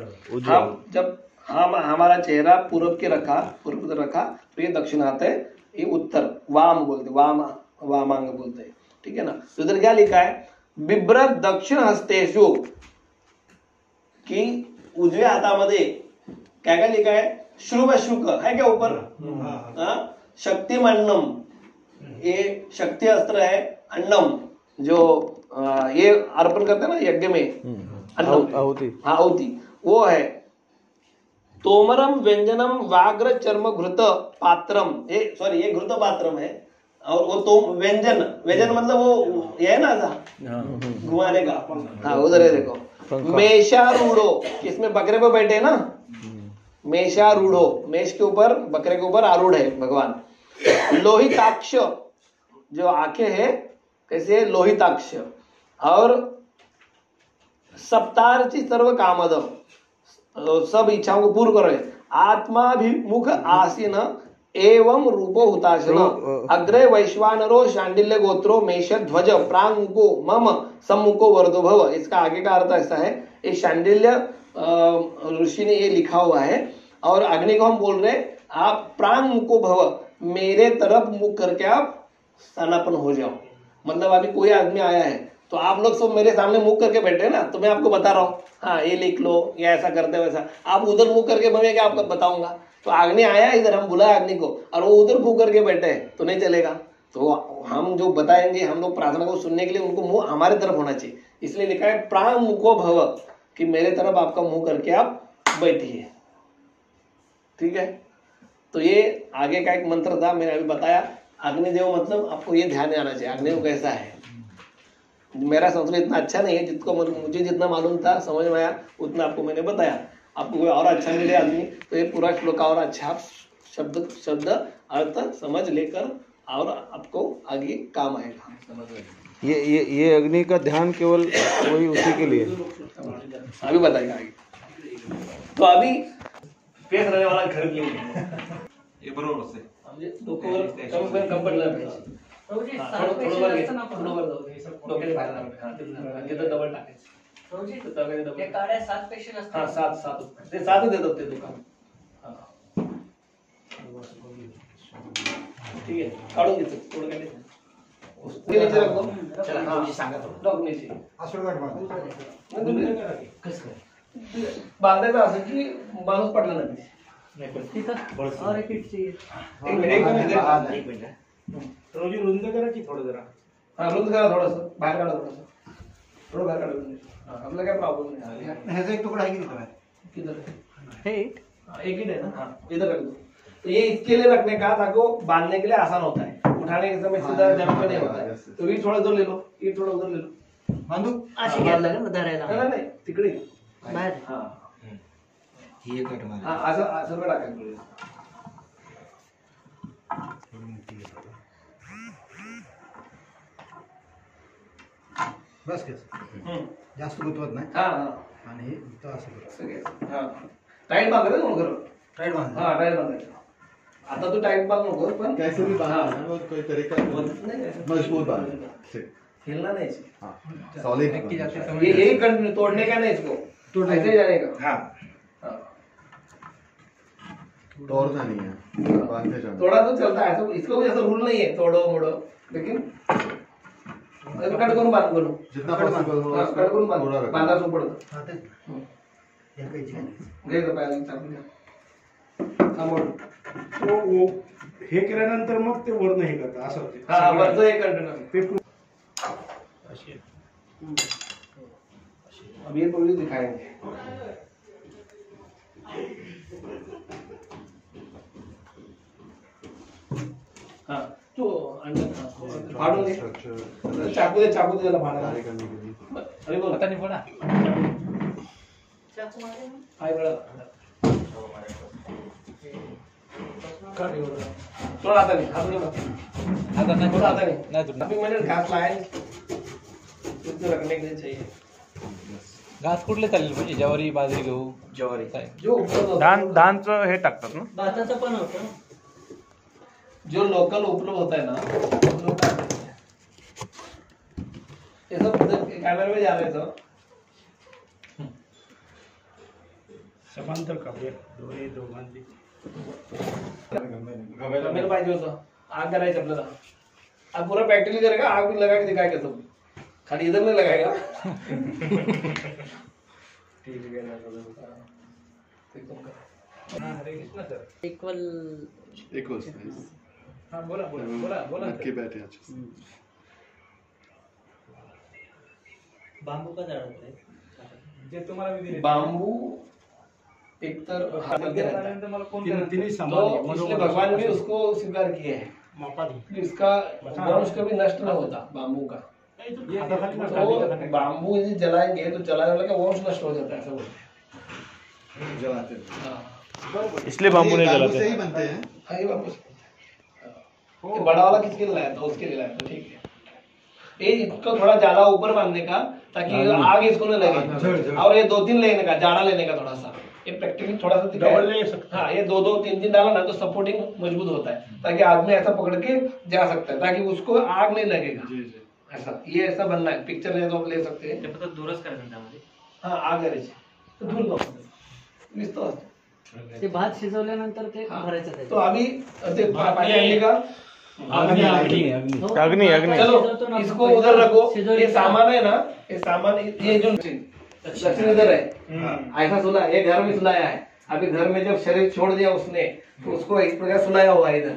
हम जब हम हमारा चेहरा पूर्व की रखा, पूर्व की तरफ रखा तो ये दक्षिण हाथ है, ये उत्तर वाम बोलते, वामांग बोलते हैं, ठीक है ना। तो इधर क्या लिखा है, बिभ्रत दक्षिण हस्तेषु की उजव्या हातामध्ये क्या क्या लिखा है, श्रुभ शुक है क्या ऊपर, शक्तिमन्नम ये शक्ति अस्त्र है, अन्नम जो ये अर्पण करते हैं ना यज्ञ में, अन्नम आहुति वो है, तोमरम व्यंजनम वाग्र चर्म घृत पात्रम, ये सॉरी ये घृत पात्रम है, और वो तो व्यंजन, व्यंजन मतलब वो ये है ना ऐसा घुमाने का, हाँ उधर है देखो, मेषारूढ़ो किसमें बकरे पे बैठे है ना, मेषारूढ़ो मेष के ऊपर बकरे के ऊपर आरूढ़ है भगवान, लोहिताक्ष जो आंखें है कैसे लोहिताक्ष, और सप्तार्ची सर्व कामदम सब इच्छाओं को पूर्ण करे, आत्माभिमुख आसीन एवं रूपो हुताशन, अग्रे वैश्वानरो शांडिल्य गोत्रो मेष ध्वज प्रांगमुको मम सम्मुखो वर्धो भव। इसका आगे का अर्थ ऐसा है, ये शांडिल्य ऋषि ने ये लिखा हुआ है, और अग्नि को हम बोल रहे आप प्रांगमुको भव, मेरे तरफ मुख करके आप स्थानापन्न हो जाओ। मतलब अभी कोई आदमी आया है तो आप लोग सब मेरे सामने मुख करके बैठे ना, तो मैं आपको बता रहा हूँ हाँ ये लिख लो, या ऐसा करते वैसा, आप उधर मुख करके मैं क्या आपको बताऊंगा। तो अग्नि आया इधर, हम बुलाए अग्नि को और वो उधर मुख करके बैठे हैं तो नहीं चलेगा। तो हम जो बताएंगे, हम लोग प्रार्थना को सुनने के लिए उनको मुंह हमारे तरफ होना चाहिए, इसलिए लिखा है प्राण मुखो भव, कि मेरे तरफ आपका मुंह करके आप बैठिए, ठीक है। तो ये आगे का एक मंत्र था, मैंने अभी बताया। अग्निदेव मतलब आपको ये ध्यान में आना चाहिए अग्निदेव कैसा है। मेरा संस्कृत इतना अच्छा नहीं है, जिसको मुझे जितना मालूम था समझ में आया उतना आपको मैंने बताया। आपको कोई और अच्छा मिले आदमी तो ये पूरा श्लोक और अच्छा शब्द अर्थ समझ लेकर और आपको आगे काम आएगा। ये अग्नि का ध्यान केवल वही उसी के लिए अभी बताएगा आगे। तो अभी पेश रहने वाला खरीद लेंगे ये बरोबर से कम्फर्ट पाहिजे, डोक्याच्या बाहेर तिथं डबल टाकायचं, हे काड्या 7 पेशल असतात, हा 7 ते 7 देतात ते दुकान, ठीक आहे काढून घेतो थोडं काय नीचे रख दो। चला हाँ सांगा थोडं रख नीचे बांधायचं असं की माणूस पडला नाही तिथं और एक किट चाहिए, एक मिनिट रोजी रुंद करा की थोडं जरा, हाँ रुंद करा थोडंसं, बाहेर काढा थोडं बाहेर काढा, आपला काय प्रॉब्लेम नाही। ह्याचा एक तुकडा आहे की नाही बाहेर? किधर हे एक ही है ना, हाँ इधर रख दो। तो ये इसके लिए रखने का ताकि बांधने के लिए आसान होता है। उठाने के समय सीधा जमीन पे नहीं होता है, तो ईट थोड़ा उधर ले लो, ईट थोड़ा उधर ले लो, बांधू अशी घ्यायला लागेल ना धरायला नाही नाही तिकडे बाहेर हा ही कट मार हा, असं असं टाकायचं पुढे. बस केस जास्त गुंतवत नाही हा हा आणि हे इथं असं कर. असं घ्यायचं. हा टाईट बांधायचं म्हणून खरं. टाईट बांध. हा टाईट बांधायचं. आता तू टाईट बांध नको पण कैसे भी हाँ। बांधना है वो कोई तरीका नहीं, मजबूत बांधना ठीक हिलना नहीं चाहिए. हाँ सॉलिड ये यही कंटिन्यू तोड़ने का नहीं इसको, ऐसे ही जाने का. हाँ हाँ. तोड़ना नहीं है बांधते जाना थोड़ा तो चलता है, ऐसा इसको भी ऐसा रूल नहीं है तोड़ो मोड़ो, लेकिन कट करून बांध करू. जितना पॉसिबल हो हाँ, कट करून बांध थोड़ा रखो. बांधा सो पडतं. हा, तेच. या काहीची काय नाही. घ्यायचं पायाला चापून घ्या. थांबवून. तो हे केल्यानंतर मग ते वरनं हे करतात असं होते. हा वरचं एक कंटिन्यू. ते पु- अब ये थोड़ी दिखाएंगे. हाँ तो अंदर फाड़ो दे. चाकू दे त्याला फाडायला. कार्य करने के लिए अरे बोल आता नाही बोला. चाकू मारे ना. हाय बड़ा थोड़ा आता नहीं हाथ नहीं आता नाही थोड़ा आता नहीं. नाही तुटणार. अभी मैंने घास लाया है, इसको रखने के लिए चाहिए. घास कुठले चालेल म्हणजे ज्वारी बाजरी गहू ज्वारी जो उपलब्ध होता है, धानचं हे टाकतात ना भाताचं पण होतं ना. जो लोकल उपलब्ध होता है ना वो लोग डालते हैं. ये सब कैमरे में जा रहे हैं सब. समांतर कापूया दोन्ही दोघांची. मेरे पाहिजे होतं. आग करायचं आपल्याला. आप पूरा प्रैक्टिकली करेगा, आग भी लगा के दिखाएगा सब. खाली इधर नहीं लगाएगा. ठीक है ना एकदम करा. हरे कृष्ण सर. इक्वल एक और space. हा बोला बोला बोला बोला नक्की बैठे अच्छे से. बांबू का झाड आहे जे तुम्हाला मी दिले बांबू एक तर हाथमध्ये रहता है. त्यानंतर मला कोण तिन्ही करणार? तिन्ही तो समान इसलिए भगवान भी उसको स्वीकार किए हैं मापा दी. कि इसका वंश कभी नष्ट न होता बांबू का. हाताखाली ना तो बांबू यदि जलाएंगे तो जलाने वाले का वंश नष्ट हो जाता है, ऐसा बोलते हैं. जलाते हैं. हाँ. इसलिए बांबू नहीं ये जलाते से ही बनते हैं. हाँ, ये बांबू से. ये बड़ा वाला किसके लिए लाया था? उसके लिए लाया था. ठीक है. ये इसको थोड़ा ज्यादा ऊपर बांधने का ताकि आग इसको न लगे, और ये 2-3 लेने का, जाड़ा लेने का थोड़ा सा. ये प्रैक्टिकली थोड़ा सा दिखाया. डबल ले सकते हैं. हाँ, ये 2-2, 3-3 डाला ना तो सपोर्टिंग मजबूत होता है, ताकि आदमी ऐसा पकड़ के जा सकता है, ताकि उसको आग नहीं लगेगा. जी जी ऐसा ये ऐसा बनना है. पिक्चर ले तो आप ले सकते हैं. ते फक्त दूरच करायचं त्यामध्ये. हा आग करायची तर दूर जाऊ दिसतो. ते भात शिजवल्यानंतर ते भरायचं तो त्याच्यात. अभी ते पानी आने का. अग्नी अग्नी अग्नी हो. अग्नि अग्नि चलो शिजवतो ना आपण इसको पहिले. उधर रखो. शिजवली ये का? सामान है ना, ये सामान ये जो दक्षिण इधर है. ऐसा सुला ये घर में सुलाया है. अभी घर में जब शरीर छोड़ दिया उसने तो उसको इस प्रकार सुलाया हुआ है इधर.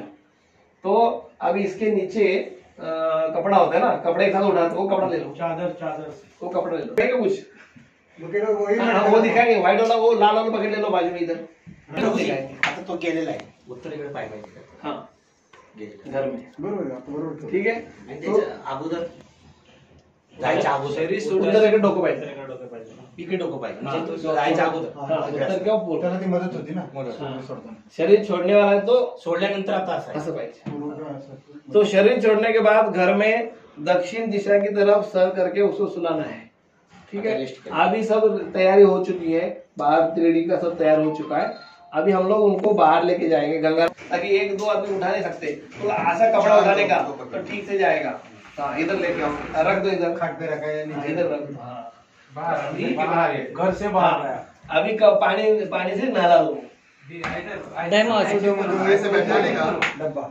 तो अभी इसके नीचे कपड़ा होता है ना, कपड़े के साथ उठा तो वो कपड़ा ले लो. चादर वो कपड़ा ले लो. है क्या कुछ? बकेट वही हाँ, वो दिखाएंगे व्हाइट वाला, वो लाल वाला बकेट ले लो बाजू में इधर. दिखाएंगे. आता तो गेलेला आहे उत्तरेकडे पाय पाहिजे हाँ गेलेला घर में. बरोबर आहे, आपण बरोबर ठेवतो. ठीक है. आणि त्याच्या अगोदर जायच्या अगोदर उधर एक डोकं पाहिजे. इकडे डोकं पाहिजे हाँ, म्हणजे तो जायच्या अगोदर हाँ, उत्तर किंवा पूर्व. त्याला ती मदत होती ना हाँ. सोडताना. शरीर छोड़ने वाला है तो सोडल्यानंतर आता असं आहे. असं पाहिजे. पूर्व असं. तो शरीर छोड़ने के बाद घर में दक्षिण दिशा की तरफ सर करके उसको सुलाना है. ठीक है. अभी सब तैयारी हो चुकी है, बाहर 3D का सब तैयार हो चुका है. अभी हम लोग उनको बाहर लेके जाएंगे गंगा, ताकि 1-2 आदमी उठा नहीं सकते, तो ऐसा कपड़ा उठाने का तो ठीक से जाएगा. हाँ इधर लेके आओ, रख दो इधर. खाट पे रखाय हाँ, नीचे. इधर रख दो. हाँ. अभी घर से बाहर आया. अभी पानी से नहला लो. Demo असू दे. ऐसे बैठाने का डब्बा.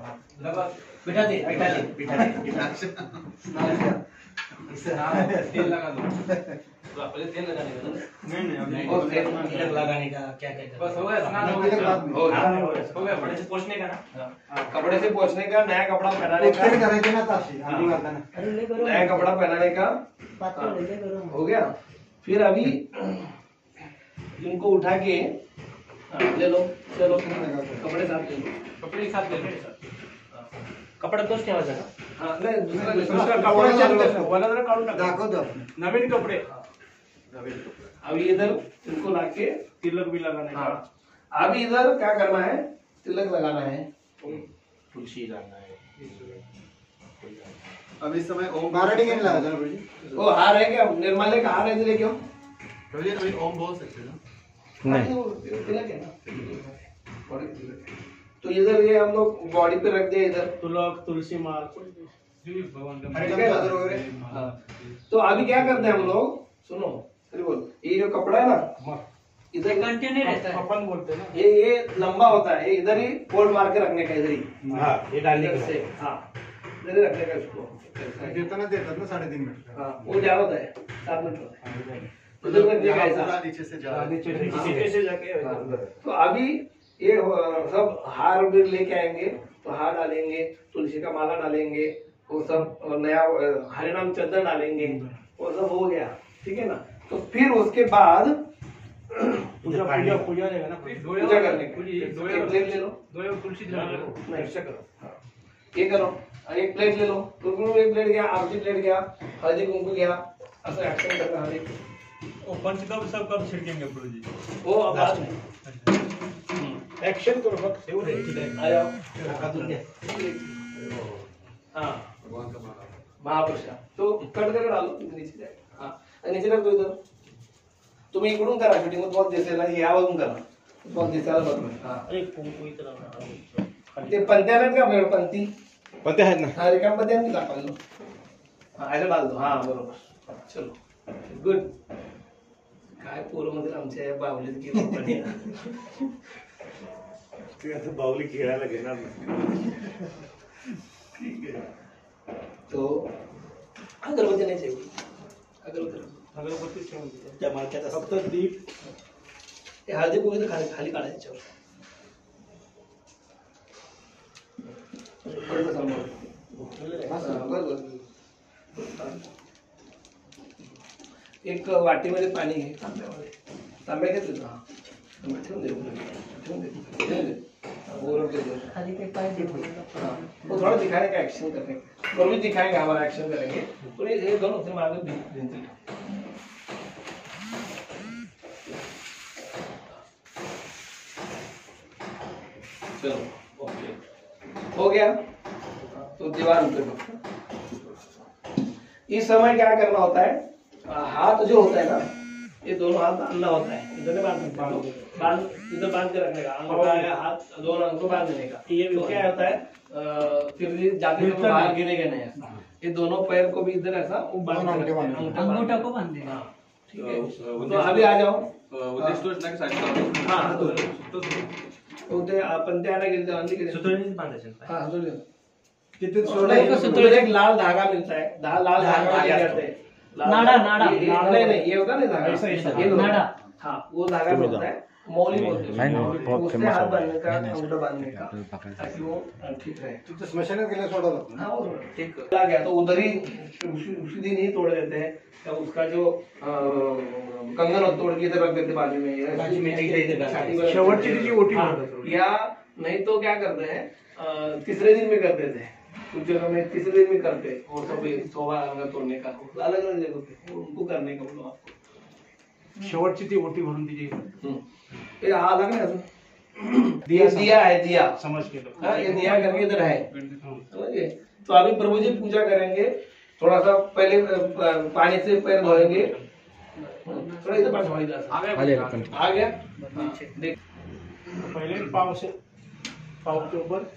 बिठा दे बिठा दे. तेल लगा दो. पहले तेल लगाने का ना. और फिर तिलक लगाने का क्या क्या करना? बस हो गया स्नान हो तिलक गया. बाद में. हो गया. हो गया कपड़े से पोछने का ना. कपड़े से पोंछने का, नया कपड़ा पहनाने उत्तरी का, करायची ना ताशी आधी घालताना. अरे लय गरम नया कपड़ा पहनाने का. पातळ लय गरम. हो गया. फिर अभी इनको उठा के ले लो. चलो कपड़े साथ ले लो. कपड़े साथ ले लो. कपडा तोच ठेवायचा का? हाँ नहीं दूसरा दुसरा कपडा चेंज करना, वाला जरा काढून टाका. दाखवतो आपण. नवीन कपडे अभी इधर इनको लाके तिलक भी लगाना है. हाँ अभी इधर क्या करना है, तिलक लगाना है. तुळशी लागणार आहे. अब इस समय ओम नारळी घेऊन लावा जरा प्रभूजी. वो हार है क्या, निर्माल्य का हार है इधर लेके आओ. प्रभु जी अभी ओम बोल सकते हैं ना? हाँ, वो तिलक है ना. बॉडी पे तिलक है. तो इधर ये हम लोग बॉडी पे रख दिया इधर. तुलक, तुलसी माळ, भगवान का ठीक है? हाँ. तो अभी क्या करते हैं हम लोग, सुनो अरे बोल, ये जो कपड़ा है ना इधर कंटिन्यू रहता है. अपन बोलते ना. ये लंबा होता है, ये इधर ही फोल्ड मार के रखने का, इधर ही हाँ हे डालने इधर का से. हाँ इधर ही रखने का इसको. देताना देतात ना 3.5 मीटर. हाँ वो ज्यादा होता है, 7 मीटर होता है. इधर रखने का यहाँ ऐसा. पूरा नीचे से जा रहा है. नीचे से जाके तो अभी ये सब हार भी लेके आएंगे, तो हार डालेंगे, तुलसी का माला डालेंगे, वो सब नया हरिनाम चद्दर डालेंगे, वो सब हो गया. ठीक है ना. तो फिर उसके बाद पूजा रहेगा ना. पूजा करने का एक प्लेट ले लो. तुलसी नहीं ऐसा करो. हाँ. ये करो, एक प्लेट ले लो. तुम एक प्लेट गया, आरती प्लेट गया, हल्दी कुंकू गया, ऐसा एक्शन करना. हल्दी पंचकब सब कब छिड़केंगे प्रभु जी? वो अब बाद में. एक्शन करो बस एवढं आहे. आ जाओ. हातून घ्या. हाँ भगवान का माला. महापुरुषा. तो कट करके डालो नीचे जाएगा. हाँ नीचे रख दो इधर. तुम्ही इकडून करा शूटिंग, तुम्हाला दिसेल ना, यावरून करा, तुम्हाला दिसायला बरोबर. हाँ अरे कुंकू इथं लावणार. ते पंत्या आहेत का आपल्याकडे, पंथी? पण ते आहेत ना. हाँ रिकाम पंत्या नहीं दाखवलं. हाँ ऐसा डाल दो. हाँ बरोबर. चलो गुड. काय पोरं मध्ये आमच्या या बावलीत गेलो पण या. बाहुली खेळायला घेणार नाही. ठीक है. तो अगरबत्ती नहीं चाहिए. अगरबत्ती अगरबत्ती ठेवून दे. त्या मार्क्यात फक्त दीप ते हळदी कुंकू तर खाली खाली काढायचं याच्यावर. बरोबर समोर. हाँ, बरोबर. एक वाटीमध्ये पाणी घे, तांब्यामध्ये. तांब्या घेतलं का? तांब्या ठेवून दे. ठेवून दे. ठेवून दे. और रख दे. खाली के पाय देखो. हाँ, वो थोड़ा दिखाने का एक्शन करने का. और भी दिखाएंगे, हमारा एक्शन करेंगे. तो ये दोनों से मांगे भिनती. चलो ओके हो गया. तो दीवार ऊपर. इस समय क्या करना होता है, हाथ जो होता है ना, ये दोनों हाथ बांधना होता है. इधर नहीं बांध इधर बांध के रखने का, अंगूठा या हाथ दोनों अंगूठे बांध देने का. ये तो क्या होता है, फिर ये जाते समय बाहर गिरेगा नहीं ऐसा. ये दोनों पैर को भी इधर ऐसा बांध के रखते हैं, अंगूठा को बांध देगा. हाँ ठीक है. तो अभी आ जाओ. हाँ तो ते आपण त्याला गेले तर अंधी गेले. सुतळीनेच बांधायचं. हाँ सुतळी. किती सुतळी एक लाल धागा मिलता है. लाल धागा क्या करते हैं, नाड़ा, नाड़ा. नहीं नहीं ये होता नहीं धागा, ये लो. नाड़ा. हाँ वो धागा मिलता है, मौली बोलते हैं. नहीं, बहुत उससे famous हाथ है. बांधने का, अंगूठा बांधने का, ताकि वो ठीक रहे. तिथं स्मशानात गेल्या सोडवलं. हाँ वो ठीक लगा गया तो उधर ही उसी दिन ही तोड़ देते हैं. तब उसका जो कंगन होता तोड़ के इधर रख देते बाजू में. बाजू में इधर छाती पर. शेवटची तिची ओटी हाँ, म्हणतात. या नहीं तो क्या करते हैं, तीसरे दिन में कर देते हैं. कुछ जगह में तीसरे दिन में करते हैं. और सब सोवा अंग तोड़ने का अलग अलग जगह पे उनको करने का बोलो आपको. शेवटची ती ओटी भरून तिची ये आ लग रहा है. दिया है दिया. समज केलं. हाँ, ये दिया करके इधर है. समझिए. तो अभी प्रभु जी पूजा करेंगे. थोड़ा सा पहले पानी से पैर धोएंगे. थोड़ा इधर पास इधर आ गया. हाँ, देख पहिले पाव के ऊपर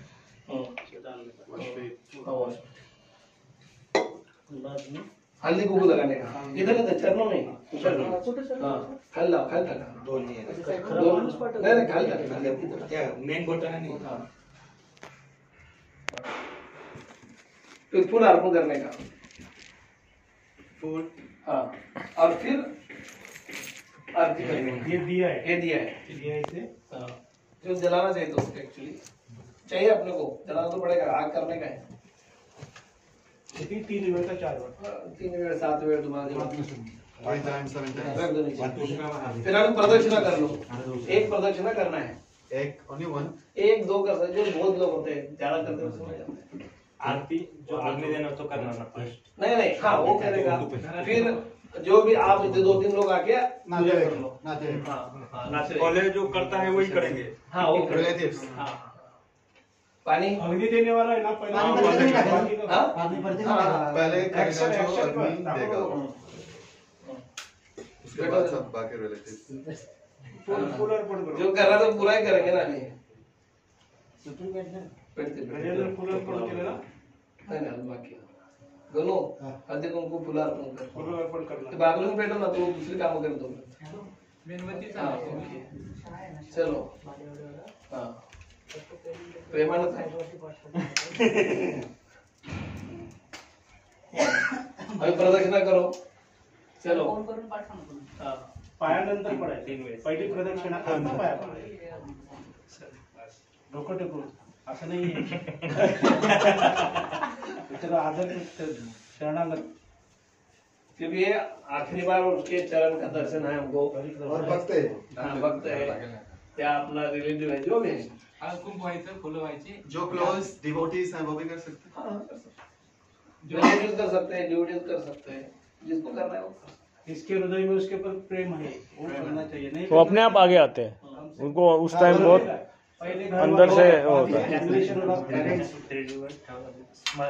हल्दी कुंकू लगाने का. इधर इधर चरणों में ऊपर. हाँ खाली लाओ, खाली लगा. दोन नहीं नहीं खाली लगा. त्या मेन बोटाने नाही. हाँ. फिर फूल अर्पण करने का. फूल. हाँ और फिर आरती करने का. ये दिया है. ये दिया है. दिया है इसे. हाँ. जो जलाना चाहिए तो एक्चुअली चाहिए अपने को, जलाना तो पड़ेगा, आग करने का है. किती 3 वेळ का 4 वेळ. 3 वेळ 7 वेळ तुम्हाला 5 times 7 times. रख दो नीचे. फिर अभी प्रदक्षिणा कर लो. एक प्रदक्षिणा करना है. एक only one. 1 2 कर सकते. जो बहुत लोग होते हैं ज्यादा करते हैं उसमें जाते हैं. आरती जो अग्नि देना तो करना ना फर्स्ट। नहीं नहीं, हाँ वो करेगा। फिर जो भी आप 2-3 लोग आके पूजा कर लो। नाते पहले जो करता है वही करेंगे। हाँ वो Relatives. पानी अग्नि देने वाला है ना पहले। हाँ? हाँ। पहले Action, करेगा जो action अग्नि कर, देगा, उसके बाद सब बाकी relatives. फुल अर्पण करो। जो कर रहा तो पूरा ही करेंगे ना अभी। गजेंद्र फुल अर्पण केलं ना, नहीं नहीं बाकी दोनों हळदी कुंकू फुलं अर्पण कर। फुल अर्पण करणार. ते बागलून पेटव ना, तू दुसरी कामं करतो। हाँ, चलो हाँ प्रेमानच आहे। अभी प्रदक्षिणा करो, चलो हाँ पायानंतर पडायचं 3 वेळेस. पहिली प्रदक्षिणा करता पाया पडायचं. डोकं टेकून असं नाही. त्याला आदर शरणागत. क्योंकि ये आखिरी बार उसके चरण का दर्शन है हमको। और भक्त है. हाँ भक्त है या अपना रिलेटिव है, जो भी है। कुंकू व्हायचं, फुलं व्हायची। जो क्लोज डिवोटीज हैं वो भी कर सकते हैं. हाँ कर सकते हैं, रिलेटिव कर सकते हैं, ड्यूटीज कर सकते हैं, जिसको करना है वो कर सकते इसके हृदय में उसके ऊपर प्रेम है, वो करना चाहिए. नहीं वो अपने आप आगे आते हैं, उनको उस टाइम बहुत पहिले अंदर से होता है. Generation of parents.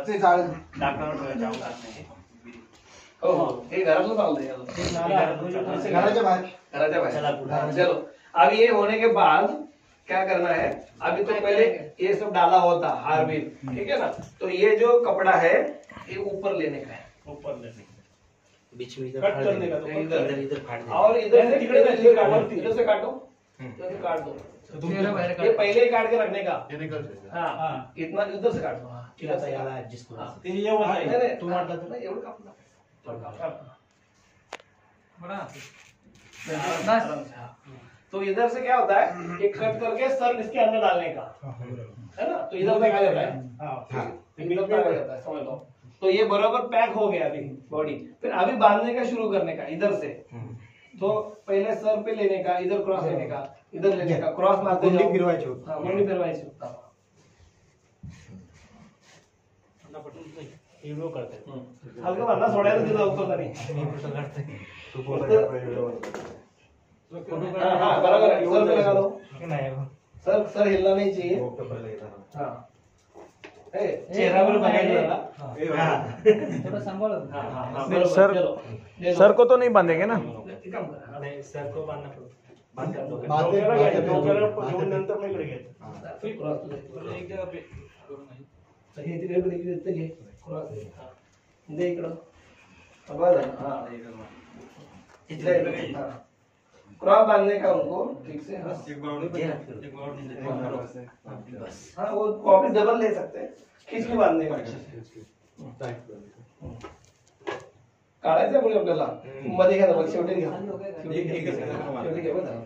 ते चालेल. हो हो हे घरातलं चालतंय याला. घराच्या बाहेर. घराच्या बाहेर। चलो अब ये होने के बाद क्या करना है, अभी तो पहले ये सब डाला होता हार भी, ठीक है ना। तो ये जो कपड़ा है ये ऊपर लेने का है, ऊपर लेने बीच में कट करने का. तो इधर इधर फाड़ दे। और इधर से तिकडे इधर से काटो, इधर से काटो, इधर से काट दो। ये पहले ही काट के रखने का। ये निकल जाएगा. हाँ हाँ. इतना इधर से काटो। हाँ इधर से काटो। ऍडजस्ट करू. ते एवढं नाही, आहे. नाही, तू वाटलं तर नाही, एवढं कापलं. तो इधर से क्या होता है, एक कट करके सर इसके अंदर डालने का है ना, तो इधर तक आ जाता है। इधर तक आ जाता है, समझ लो। तो ये बराबर पैक हो गया अभी बॉडी। फिर अभी बांधने का शुरू करने का इधर से। तो पहले सर पे लेने का, इधर क्रॉस लेने का, इधर लेने का, क्रॉस मारते गुंडी जाओ। फिरवायची होती. हाँ, गुंडी फिरवायची होता। हिरो करते. हलका मारना, सोडायला तिथं ऊपर नाही। हाँ हाँ बराबर है, सर पे लगा दो। सर सर हिलना नहीं चाहिए। हाँ चेहरा पर बघायला थोडं सांभाळ. हाँ हाँ हाँ नहीं, बरोबर, सर चलो। सर को तो नहीं बांधेंगे ना. एक काम करा। नाही सर को बांधना पडतो. डोक्याला घ्यायचं, डोक्याला घेऊन नंतर मग इकडे घ्यायचं. फिर क्रॉस दे. एक जगह पे हे तिकडे इकडे घे. क्रॉस दे. हाँ. दे इकडं. बस आहे. हाँ इधर हाँ. क्रॉस बांधने का उनको ठीक से। हाँ एक बाउंड हाँ वो वापस डबल ले सकते हैं, खींच के बांधने का। काढायचं पुढे आपल्याला मध्ये घ्या, मग शेवटी घ्या. शेवटी घ्या बरं.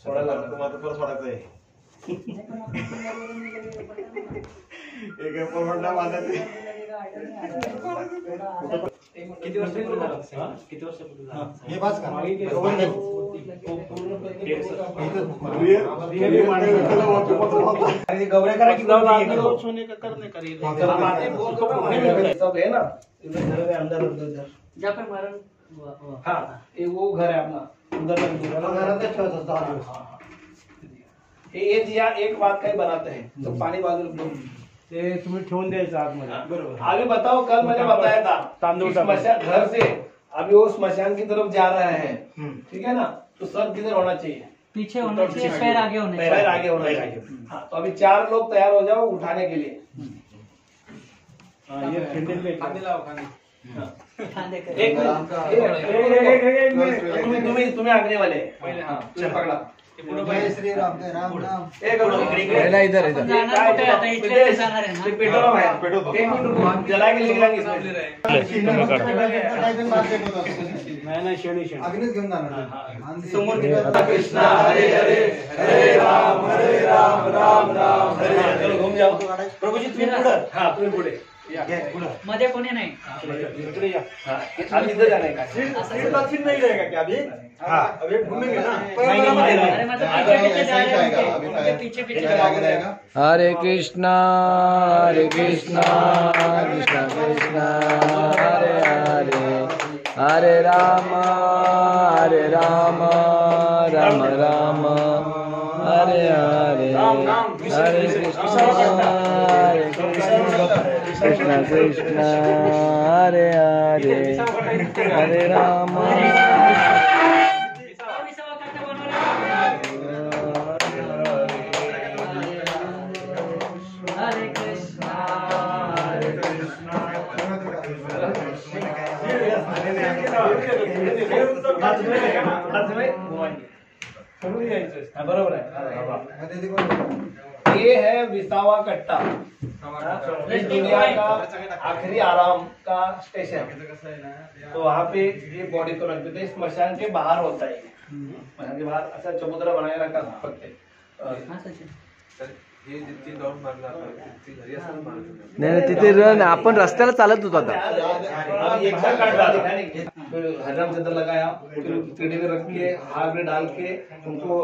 सोडायला लागतं. किती वर्षापूर्वी झालं? किती वर्षापूर्वी झालं? हे बाज करा. गौऱ्या करा की सोने का करने का रील. सब है ना, इधर घर में अंदर उधर। ज्या पे मरण हाँ ये वो घर है अपना, उधर घरातच ठेवत असतो हा दिवस. ये दिया एक बात का ही बनाते हैं, तो पानी बाजू लो। ते तुम्ही ठेवून द्यायचं आतमध्ये. बरोबर. अभी बताओ, कल मैंने बताया था तांदूळ कि टाका. स्मशान घर से अभी वो स्मशान की तरफ जा रहा है, ठीक है ना। तो सर किधर होना चाहिए, पीछे होना चाहिए, पैर आगे होने पैर आगे होना चाहिए। हाँ तो अभी 4 लोग तैयार हो जाओ उठाने के लिए। हाँ, ये फिंडल पे खाने लाओ खाने। खांदे कर. एक तुम्ही तुम्ही आगने वाले पहिले हाँ तुम्ही पकडा। ते पुढं जय पाहिजे. श्रीराम जय राम राम. एक पहला इधर आपण जाणार कुठे आता? इथले जाणार आहे ते ना. पेट्रोल आहे, 1 मिनिट रुको, जला के लेके जाएंगे इसमें। काहीतरी मार्केट होत असतो. नाही नाही शेणी शेणी. अग्नीच घेऊन जाणार. आणि समोर कृष्णा हरे हरे हरे राम राम राम हरे हरे। चलो घूम जाओ। प्रभूजी तुम्ही पुढं. हाँ तुम्ही पुढे मध्ये कोणी नाही. हाँ, अब इधर जाने का है। नहीं रहेगा क्या अभी? हाँ अभी घूमेंगे ना. अरे मतलब पीछे पीछे जा रहे हैं उनके. उनके पीछे पीछे जा आगे रहे हैं. रहेगा. हरे कृष्णा कृष्णा कृष्णा हरे हरे हरे राम राम राम हरे हरे हरे कृष्णा कृष्णा हरे हरे हरे राम. विसावा कट्टा बनवला. हरे कृष्णा हाँ, बरोबर है. ये है विसावा कट्टा, इस दुनिया का आखिरी आराम का स्टेशन. तो वहाँ पे ये बॉडी को रख देते हैं. स्मशान के बाहर होता है. स्मशान के बाहर ऐसा चबूतरा बनाए रखा पत्ते. हाँ सचिन. हे जितकी जाऊन मारला ती घरी असताना मारत होता. नाही तिथे रन आपण रस्त्याला चालत होतो आता. एकदा काट फिर हरिनाम लगाया, फिर पेड़ी में रख के हाथ में डाल के उनको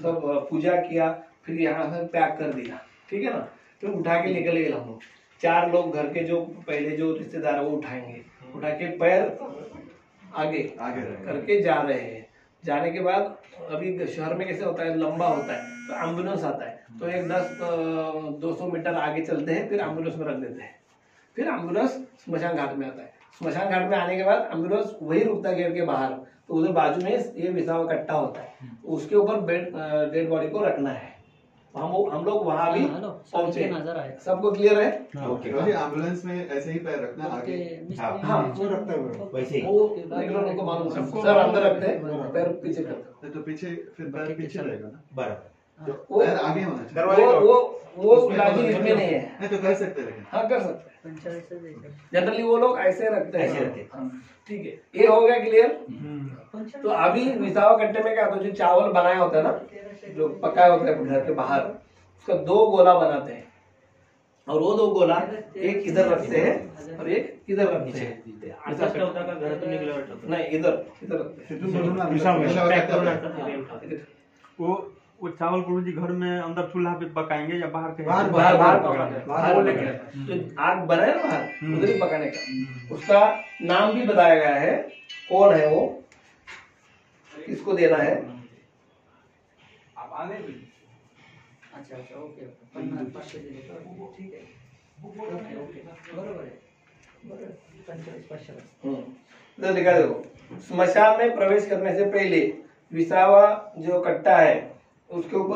सब पूजा किया, फिर यहाँ से पैक कर दिया. ठीक है ना. फिर उठा के निकल गए हम लोग. 4 लोग घर के जो पहले जो रिश्तेदार है वो उठाएंगे. उठा के पैर आगे करके जा रहे हैं. जाने के बाद अभी शहर में कैसे होता है, लंबा होता है तो एम्बुलेंस आता है, तो एक 10-200 मीटर आगे चलते हैं, फिर एम्बुलेंस में रख देते हैं. फिर एम्बुलेंस स्मशान घाट में आता है. स्मशान घाट में आने के बाद एम्बुलेंस वही रुकता है गेट के बाहर. तो उधर बाजू में ये विसावा कट्टा होता है, उसके ऊपर डेड बॉडी को रखना है. हम लोग वहां भी पहुंचे. नजर आए. सबको क्लियर है. ओके. एम्बुलेंस में ऐसे ही पैर रखना आगे. हाँ वो रखते हुए वैसे वो रेगुलर उनको मालूम है. सर अंदर रखते हैं, पैर पीछे करते हैं. तो पीछे फिर पैर पीछे रहेगा ना. बरोबर. वो पैर आगे होना चाहिए. वो लॉजिक इसमें नहीं है. नहीं तो कर सकते लेकिन. हाँ कर सकते हैं. पंचायत से देखा. जनरली वो लोग ऐसे रखते हैं. ऐसे रखते हैं. हाँ, ठीक है. ये हो गया क्लियर. तो अभी विसावा कट्टे में क्या होता है, जो चावल बनाया होता है ना, जो पकाया होता है घर के बाहर, उसका 2 गोला बनाते हैं. और वो 2 गोला एक इधर रखते हैं और एक इधर रखते हैं. असंच ठेवता का घरातून निघल्यावर ठेवता? नहीं, इधर रखते हैं. वो चावल गुरु जी घर में अंदर चूल्हा पे पकाएंगे या बाहर के? बाहर पकाते हैं. बाहर वो लेके तो आग बनाए ना बाहर, उधर ही पकाने का. उसका नाम भी बताया गया है, कौन है वो, किसको देना है. अच्छा अच्छा. ओके. 50 ठीक है. Okay okay. बरोबर आहे. बरोबर. 45. इधर दिखा देखो. स्मशान में प्रवेश करने से पहले विसावा जो कट्टा है उसके ऊपर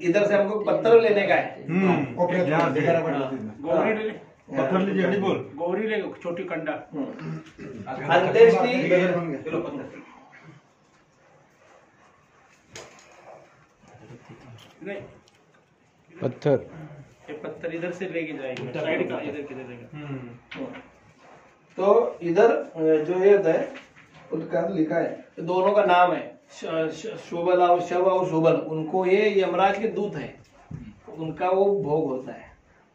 इधर से हमको पत्थर लेने का है. पत्थर लीजिए. हरी बोल. गौरी ले छोटी कंडा. अंत्येष्टि नहीं, पत्थर. ये पत्थर इधर से लेके जाएंगे. साइड का इधर किधर रहेगा. तो इधर जो ये है उनका लिखा है, तो दोनों का नाम है शोभल और शव और शोभल. उनको ये यमराज के दूत है, उनका वो भोग होता है,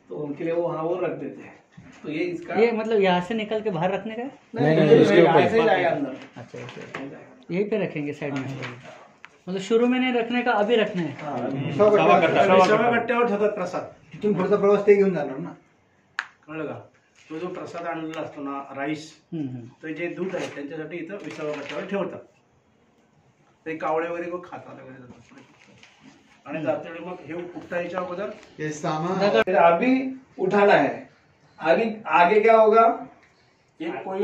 तो उनके लिए वो वो रख देते हैं. तो ये इसका ये मतलब यहाँ से निकल के बाहर रखने का है? नहीं, इसके ऊपर ऐसे ही जाएगा अंदर. अच्छा अच्छा. यहीं पे रखेंगे साइड में. मतलब शुरू में नहीं रखने का, अभी रखना है. विसावा कट्ट्यावर ठेवतात प्रसाद. तिथून पुढचा प्रवास ते घेऊन जाणार ना. कळलं का. तो जो प्रसाद आणलेला असतो ना, राईस, तर जे दूध आहे त्यांच्यासाठी इथं विसावा कट्ट्यावर ठेवतात. ते कावळे वगैरे मग खातात वगैरे. आणि जाते वेळी मग हे उठता याच्या अगोदर ये सामान फिर अभी उठाना है. अभी आगे क्या होगा, एक कोई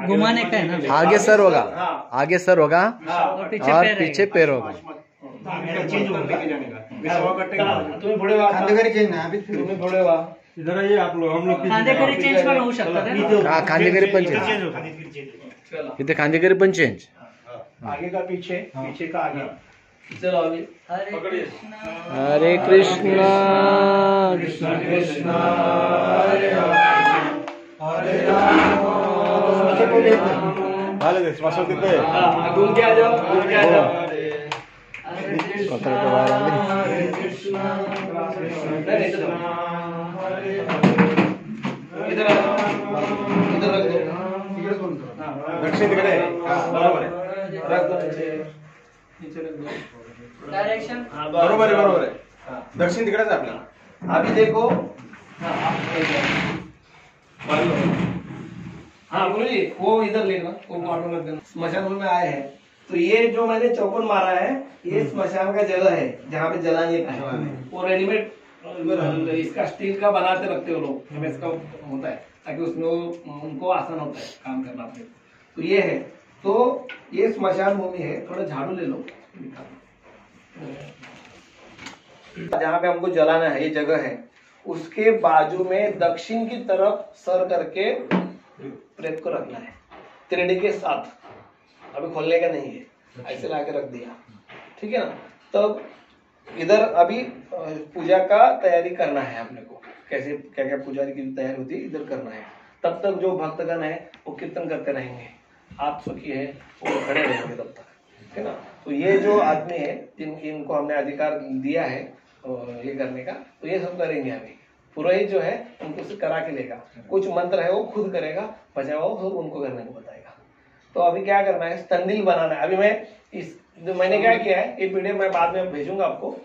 घुमाने का है ना. आगे सर होगा. हाँ. आगे सर होगा और पीछे और पैर पीछे पैर होगा. चेंज होकर लेके जाने का. विसावा कट्टे का तुम्ही पुढे व्हा. खांदेकरी चेंज नाही अभी तुम्ही पुढे व्हा. इधर आइए आप लोग. हम लोग पीछे. खांदेकरी चेंज पण होऊ शकतात है ना. हा खांदेकरी पण चेंज. चेंज होता. चलो इथे खांदेकरी पण चेंज. आगे का पीछे, पीछे का आगे. चलो अभी हरे कृष्णा हरे कृष्णा कृष्णा कृष्णा हरे श्वासों तिथे घूम के आ जाओ, घूम के आ जाओ. पत्र बाहेर आले. नहीं, नहीं, चलो. इधर इधर रख दो, दक्षिण तिकडे बरोबर आहे रख दो नीचे रख दो। डायरेक्शन बरोबर आहे दक्षिण तिकडेच आहे आपल्याला। अभी देखो, हाँ बोलिए, वो इधर लेना, वो ऑटो रख देना। स्मशान में आए हैं तो ये जो मैंने चौकोर मारा है ये स्मशान का जगह है जहाँ पे जलाने का है। वो रेडीमेड इसका स्टील का बनाते रखते हो लोग, एमएस का होता है ताकि उसमें उनको आसान होता है काम करना अपने। तो ये है, तो ये स्मशान भूमि है। थोड़ा झाड़ू ले लो, जहाँ पे हमको जलाना है ये जगह है, उसके बाजू में दक्षिण की तरफ सर करके प्रेत को रखना है त्रिडी के साथ। अभी खोलने का नहीं है, ऐसे ला के रख दिया, ठीक है ना। तब इधर अभी पूजा का तैयारी करना है अपने को, कैसे क्या क्या पूजा की तैयारी होती है इधर करना है। तब तक जो भक्तगण है वो कीर्तन करते रहेंगे, आप सुखी है वो खड़े रहेंगे तब तक, ठीक है ना। तो ये जो आदमी है इनको हमने अधिकार दिया है ये करने का, तो ये सब करेंगे। अभी पुरोहित जो है उनको से करा के लेगा, कुछ मंत्र है वो खुद करेगा, बचा हुआ सब उनको करने को बताएगा। तो अभी क्या करना है, स्तंदिल बनाना है। अभी मैं इस जो मैंने क्या किया है, ये पीडीएफ मैं बाद में भेजूंगा आपको।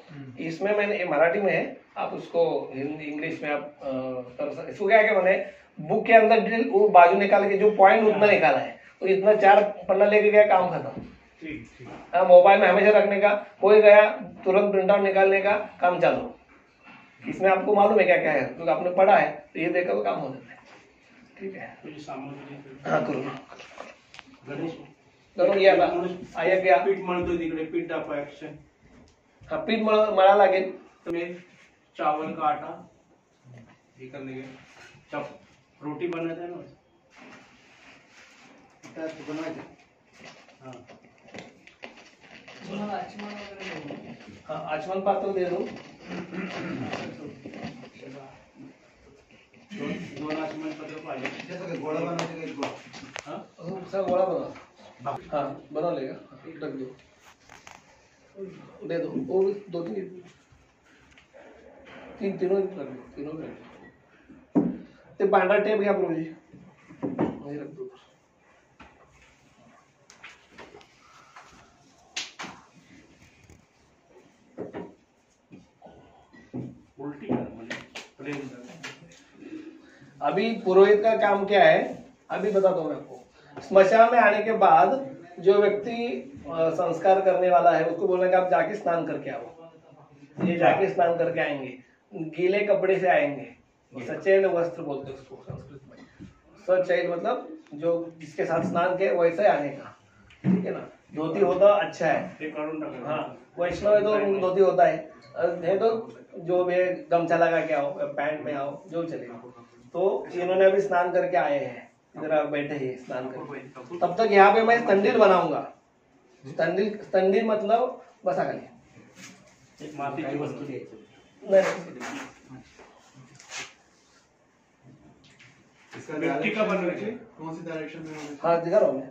इसमें मैंने मराठी में है, आप उसको हिंदी इंग्लिश में आप कर सकते। इसको क्या मैंने बुक के अंदर डिटेल वो बाजू निकाल के जो पॉइंट उतना निकाला है, तो इतना 4 पन्ना लेके गया, काम खत्म। मोबाइल में हमेशा रखने का, कोई गया तुरंत प्रिंट आउट निकालने का, काम चालू। इसमें आपको मालूम है क्या क्या है, क्योंकि आपने पढ़ा है, तो ये देखा तो काम हो जाता है, ठीक है। हाँ करो करो, ये आया क्या पीठ मळतो तिकडे, पीठ टाकायचं। हाँ पीठ मळा लागेल। तुम्हें चावल का आटा ये करने के रोटी बनाते हैं ना, हाँ हाँ आचमन पात्र दे दो, 2 आचमन पत्र पाहिजे। गोळा बनवायचे का हाँ सब गोला बना, हाँ बना लेगा, रख दो, दे दो, वो 2-3 तीनों रख दो, तीनों रख दो। ते पांढरा टेप घ्या प्रभूजी, वही रख दो। उल्टी कर प्लेन। अभी पुरोहित का काम क्या है, अभी बताता हूँ मैं आपको। स्मशान में आने के बाद जो व्यक्ति संस्कार करने वाला है उसको बोलने का आप जाके स्नान करके आओ। ये जाके स्नान करके आएंगे, गीले कपड़े से आएंगे, सचैल वस्त्र बोलते हैं उसको संस्कृत में। सचैल मतलब जो जिसके साथ स्नान किया वैसे आने का, ठीक है ना। धोती होता अच्छा है, हाँ वैष्णव है तो धोती होता है तो जो भी गमछा लगा के आओ, पैंट में आओ, जो चलेगा। तो इन्होंने अभी स्नान करके आए हैं, इधर आप बैठे हैं स्नान करके। तब तक यहाँ पे मैं स्तंदिल बनाऊंगा। स्तंदिल मतलब बसा खाली एक मातीची वस्तू द्यायची। मिट्टी का बनवायची, कौन सी डायरेक्शन में? हाँ दिखा रहा हूँ मैं।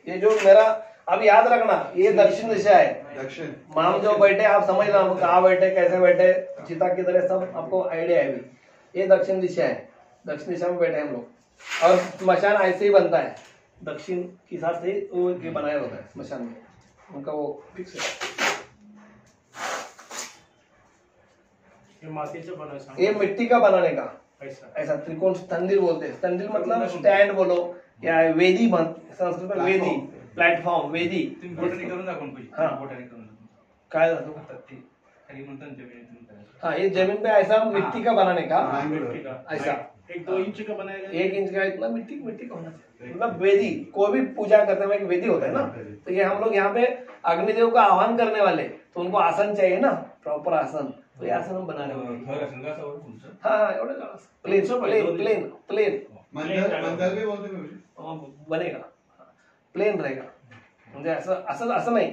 ये जो मेरा अब याद रखना, ये दक्षिण दिशा है। दक्षिण माम जो बैठे आप समझ लो, हम कहाँ बैठे, कैसे बैठे, चिता की तरह सब आपको आइडिया है अभी। ये दक्षिण दिशा है, दक्षिण दिशा में बैठे हम लोग। और स्मशान ऐसे ही बनता है, दक्षिण के साथ से वो ये बनाया होता है स्मशान में, उनका वो फिक्स है। ये मातीचं बनायचं, ये मिट्टी का बनाने का ऐसा ऐसा त्रिकोण स्तंदिल बोलते हैं। स्तंदिल मतलब स्टैंड बोलो या वेदी, संस्कृत में वेदी, प्लॅटफॉर्म वेदी। तुम्ही बोटाने करून दाखवून पाहिजे, हाँ। बोटाने करून दाखवून काय जातो, आता ते खाली म्हणतात जमिनीतून करायचं। हाँ ये जमीन पे ऐसा मिट्टी का बनाने का, मिट्टी का ऐसा 1-2 इंच का बनाएगा, 1 इंच का इतना मिट्टी मिट्टी का होना चाहिए। मतलब वेदी, कोई भी पूजा करते में एक वेदी होता है ना, तो ये हम लोग यहाँ पे अग्निदेव का आह्वान करने वाले, तो उनको आसन चाहिए ना, प्रॉपर आसन, तो ये आसन हम बना रहे हैं। हाँ एवढं प्लेन प्लेन प्लेन प्लेन मंदिर भी बोलते हैं, बनेगा, प्लेन रहेगा, म्हणजे असं असं असं नाही,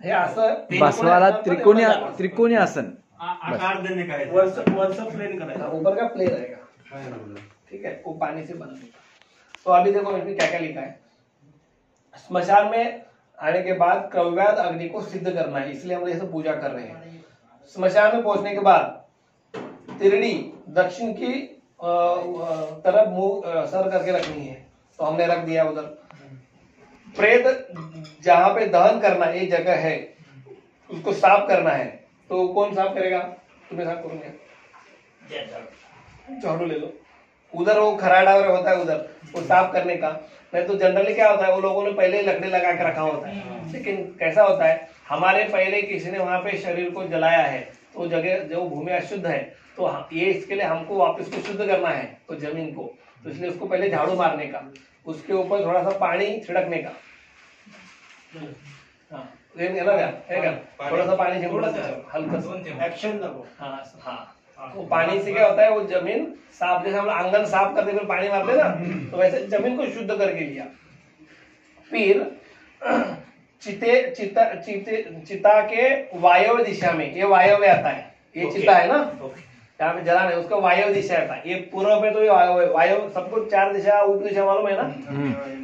हे असं बसवाला त्रिकोणी आसन आकार देने का है, वरचा प्लेन करायचा, ऊपर का प्लेन रहेगा, ठीक है, वो पानी से बना देगा। तो अभी देखो इसमें क्या क्या लिखा है। स्मशान में आने के बाद क्रव्याद अग्नि को सिद्ध करना है, इसलिए हम ये सब पूजा कर रहे हैं। स्मशान में पहुंचने के बाद तिरड़ी दक्षिण की तरफ मुंह सर करके रखनी है, तो हमने रख दिया उधर। प्रेत जहां पे दहन करना ये जगह है उसको साफ करना है, तो कौन साफ करेगा? तुम्हें साफ करूंगे, झाड़ू ले लो। उधर वो खराड़ा वगैरह होता है उधर, वो साफ करने का। नहीं तो जनरली क्या होता है, वो लोगों ने पहले ही लकड़ी लगा के रखा होता है। लेकिन कैसा होता है, हमारे पहले किसी ने वहां पे शरीर को जलाया है, तो जगह जो भूमि अशुद्ध है, तो ये इसके लिए हमको वापस को शुद्ध करना है, तो जमीन को, तो इसलिए उसको पहले झाड़ू मारने का, उसके ऊपर थोड़ा सा पानी छिड़कने का। हाँ, थोड़ा सा पानी हल्का सा एक्शन दबो। हाँ, वो पानी से क्या होता है, वो जमीन साफ, जैसे हम आंगन साफ करते फिर पानी मारते ना, तो वैसे जमीन को शुद्ध करके लिया। फिर चिता के वायव्य दिशा में, ये वायव्य आता है, ये चिता है ना, यहाँ पे जलाना है, उसका वायव्य दिशा आता है। ये पूर्व में तो ये वायव्य, सबको 4 दिशा उप दिशा मालूम है ना,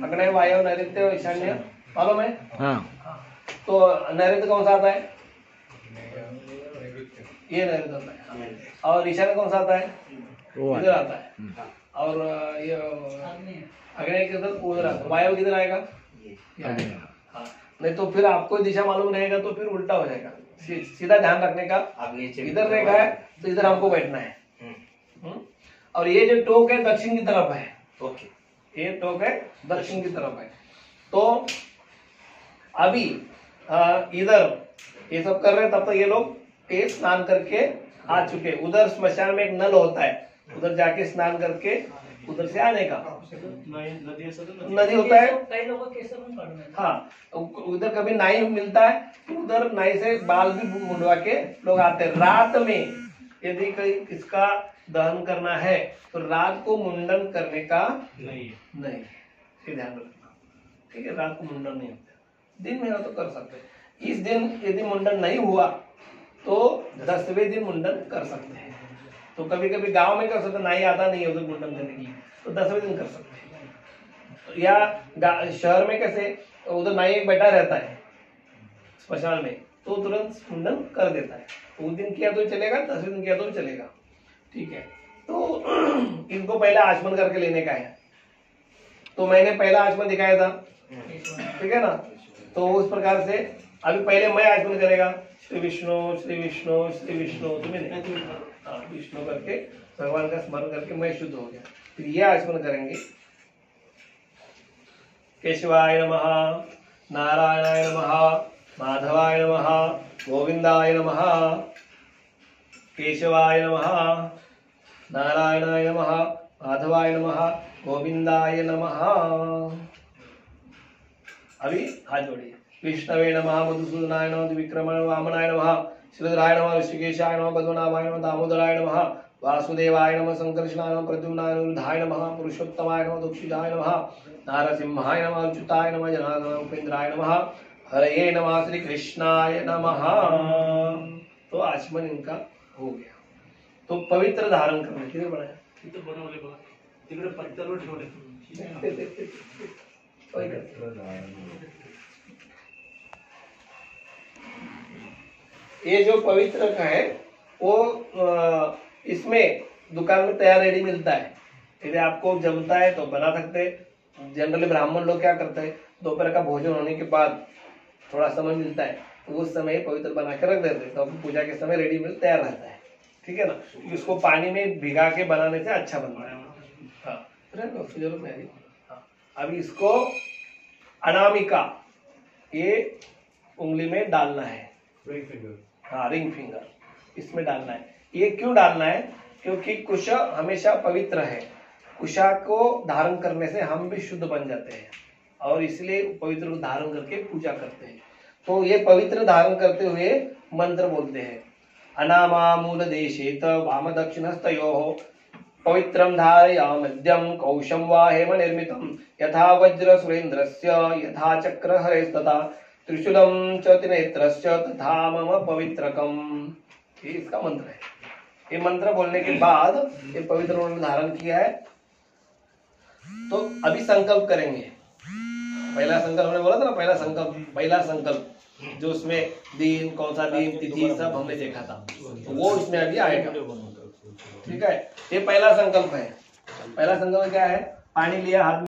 अग्नि वायव्य नैऋत्य ईशान्य मालूम है। तो नैऋत्य कौन सा आता है? ये नैऋत्य आता है। और ईशान्य कौन सा आता है? इधर आता है। और ये अग्नि किधर? उधर आता है। वायव्य किधर आएगा? हाँ, नहीं तो फिर आपको दिशा मालूम रहेगा तो फिर उल्टा हो जाएगा। सीधा ध्यान रखने का, इधर रेखा है तो इधर हमको बैठना है। और ये जो टोक है दक्षिण की तरफ है, ये टोक है दक्षिण की तरफ है। तो अभी इधर ये सब कर रहे हैं, तब तक ये लोग स्नान करके आ चुके। उधर स्मशान में एक नल होता है, उधर जाके स्नान करके उधर से आने का। नदी होता है, कई लोगों के केस में काटना है। हाँ, उधर कभी नाई मिलता है तो उधर नाई से बाल भी मुंडवा के लोग आते हैं। रात में यदि कोई किसका दहन करना है तो रात को मुंडन करने का नहीं, ये ध्यान रखना, ठीक है। रात को मुंडन नहीं होता, दिन में हो तो कर सकते हैं। इस दिन यदि मुंडन नहीं हुआ तो 10वें दिन मुंडन कर सकते हैं। तो कभी कभी गांव में कर सकते, नाई आता नहीं है उधर मुंडन करने के लिए, तो 10वें दिन कर सकते हैं। या शहर में कैसे, उधर नाई एक बैठा रहता है स्मशान में, तो तुरंत मुंडन कर देता है। तो उस दिन किया तो चलेगा, 10वें दिन किया तो चलेगा, ठीक है। तो इनको पहले आचमन करके लेने का है। तो मैंने पहला आचमन दिखाया था, ठीक है ना। तो उस प्रकार से अभी पहले मैं आचमन करेगा, श्री विष्णु श्री विष्णु श्री विष्णु, तुम्हें विष्णु करके भगवान का स्मरण करके मैं शुद्ध हो गया। फिर ये आचमन करेंगे, केशवाय नमः, नारायणाय नमः, माधवाय नमः, गोविंदाय नमः, केशवाय नमः, नारायणाय नमः, माधवाय नमः, गोविंदाय नमः। अभी हाथ जोड़िए। विष्णवे नमः, मधुसूदनाय नमः, विक्रमाय वामनाय नमः, श्रीधराय नमः, ऋषिकेशाय नमः, पद्मनाभाय नमः, दामोदराय नमः, वासुदेवाय नमः, संकर्षणाय नमः, प्रद्युम्नाय नमः, रुद्धाय नमः, पुरुषोत्तमाय नमः, दुक्षिताय नमः, नारसिंहाय नमः, अच्युताय नमः, जनार्दनाय उपेन्द्राय नमः, हरये नमः, श्री कृष्णाय नमः। तो आचमन इनका हो गया। तो पवित्र धारण करना किधर बनाया? तिथे बनवले बघा, तिकडे पत्त्यावर ठेवले। ये जो पवित्र का है वो इसमें दुकान में तैयार रेडी मिलता है। यदि आपको जमता है तो बना सकते हैं। जनरली ब्राह्मण लोग क्या करते हैं, दोपहर का भोजन होने के बाद थोड़ा समय मिलता है तो उस समय पवित्र बना के रख देते हैं, तो पूजा के समय रेडी मिल तैयार रहता है, ठीक है ना। इसको पानी में भिगा के बनाने से अच्छा बनता है। हाँ, जरूरत नहीं। हाँ, अभी इसको अनामिका ये उंगली में डालना है, हाँ, रिंग फिंगर इसमें डालना है। ये क्यों डालना है? क्योंकि कुश हमेशा पवित्र है। कुशा को धारण करने से हम भी शुद्ध बन जाते हैं और इसलिए पवित्र को धारण करके पूजा करते हैं। तो ये पवित्र धारण करते हुए मंत्र बोलते हैं, अनामा मूल देशेत वाम दक्षिणस्तयोः पवित्रं धारयामद्यं कौशं वा हेम निर्मितं यथा वज्र सुरेन्द्रस्य यथा चक्र हरेस्तथा त्रिशूलं च त्रिनेत्रस्य तथा मम पवित्रकम। ये इसका मंत्र है। ये मंत्र बोलने के बाद ये पवित्र उन्होंने धारण किया है। तो अभी संकल्प करेंगे। पहला संकल्प हमने बोला था ना, पहला संकल्प जो उसमें दिन, कौन सा दिन, तिथि सब हमने देखा था, तो वो इसमें अभी आएगा। ठीक है, ये पहला संकल्प है। पहला संकल्प क्या है? पानी लिया हाथ में,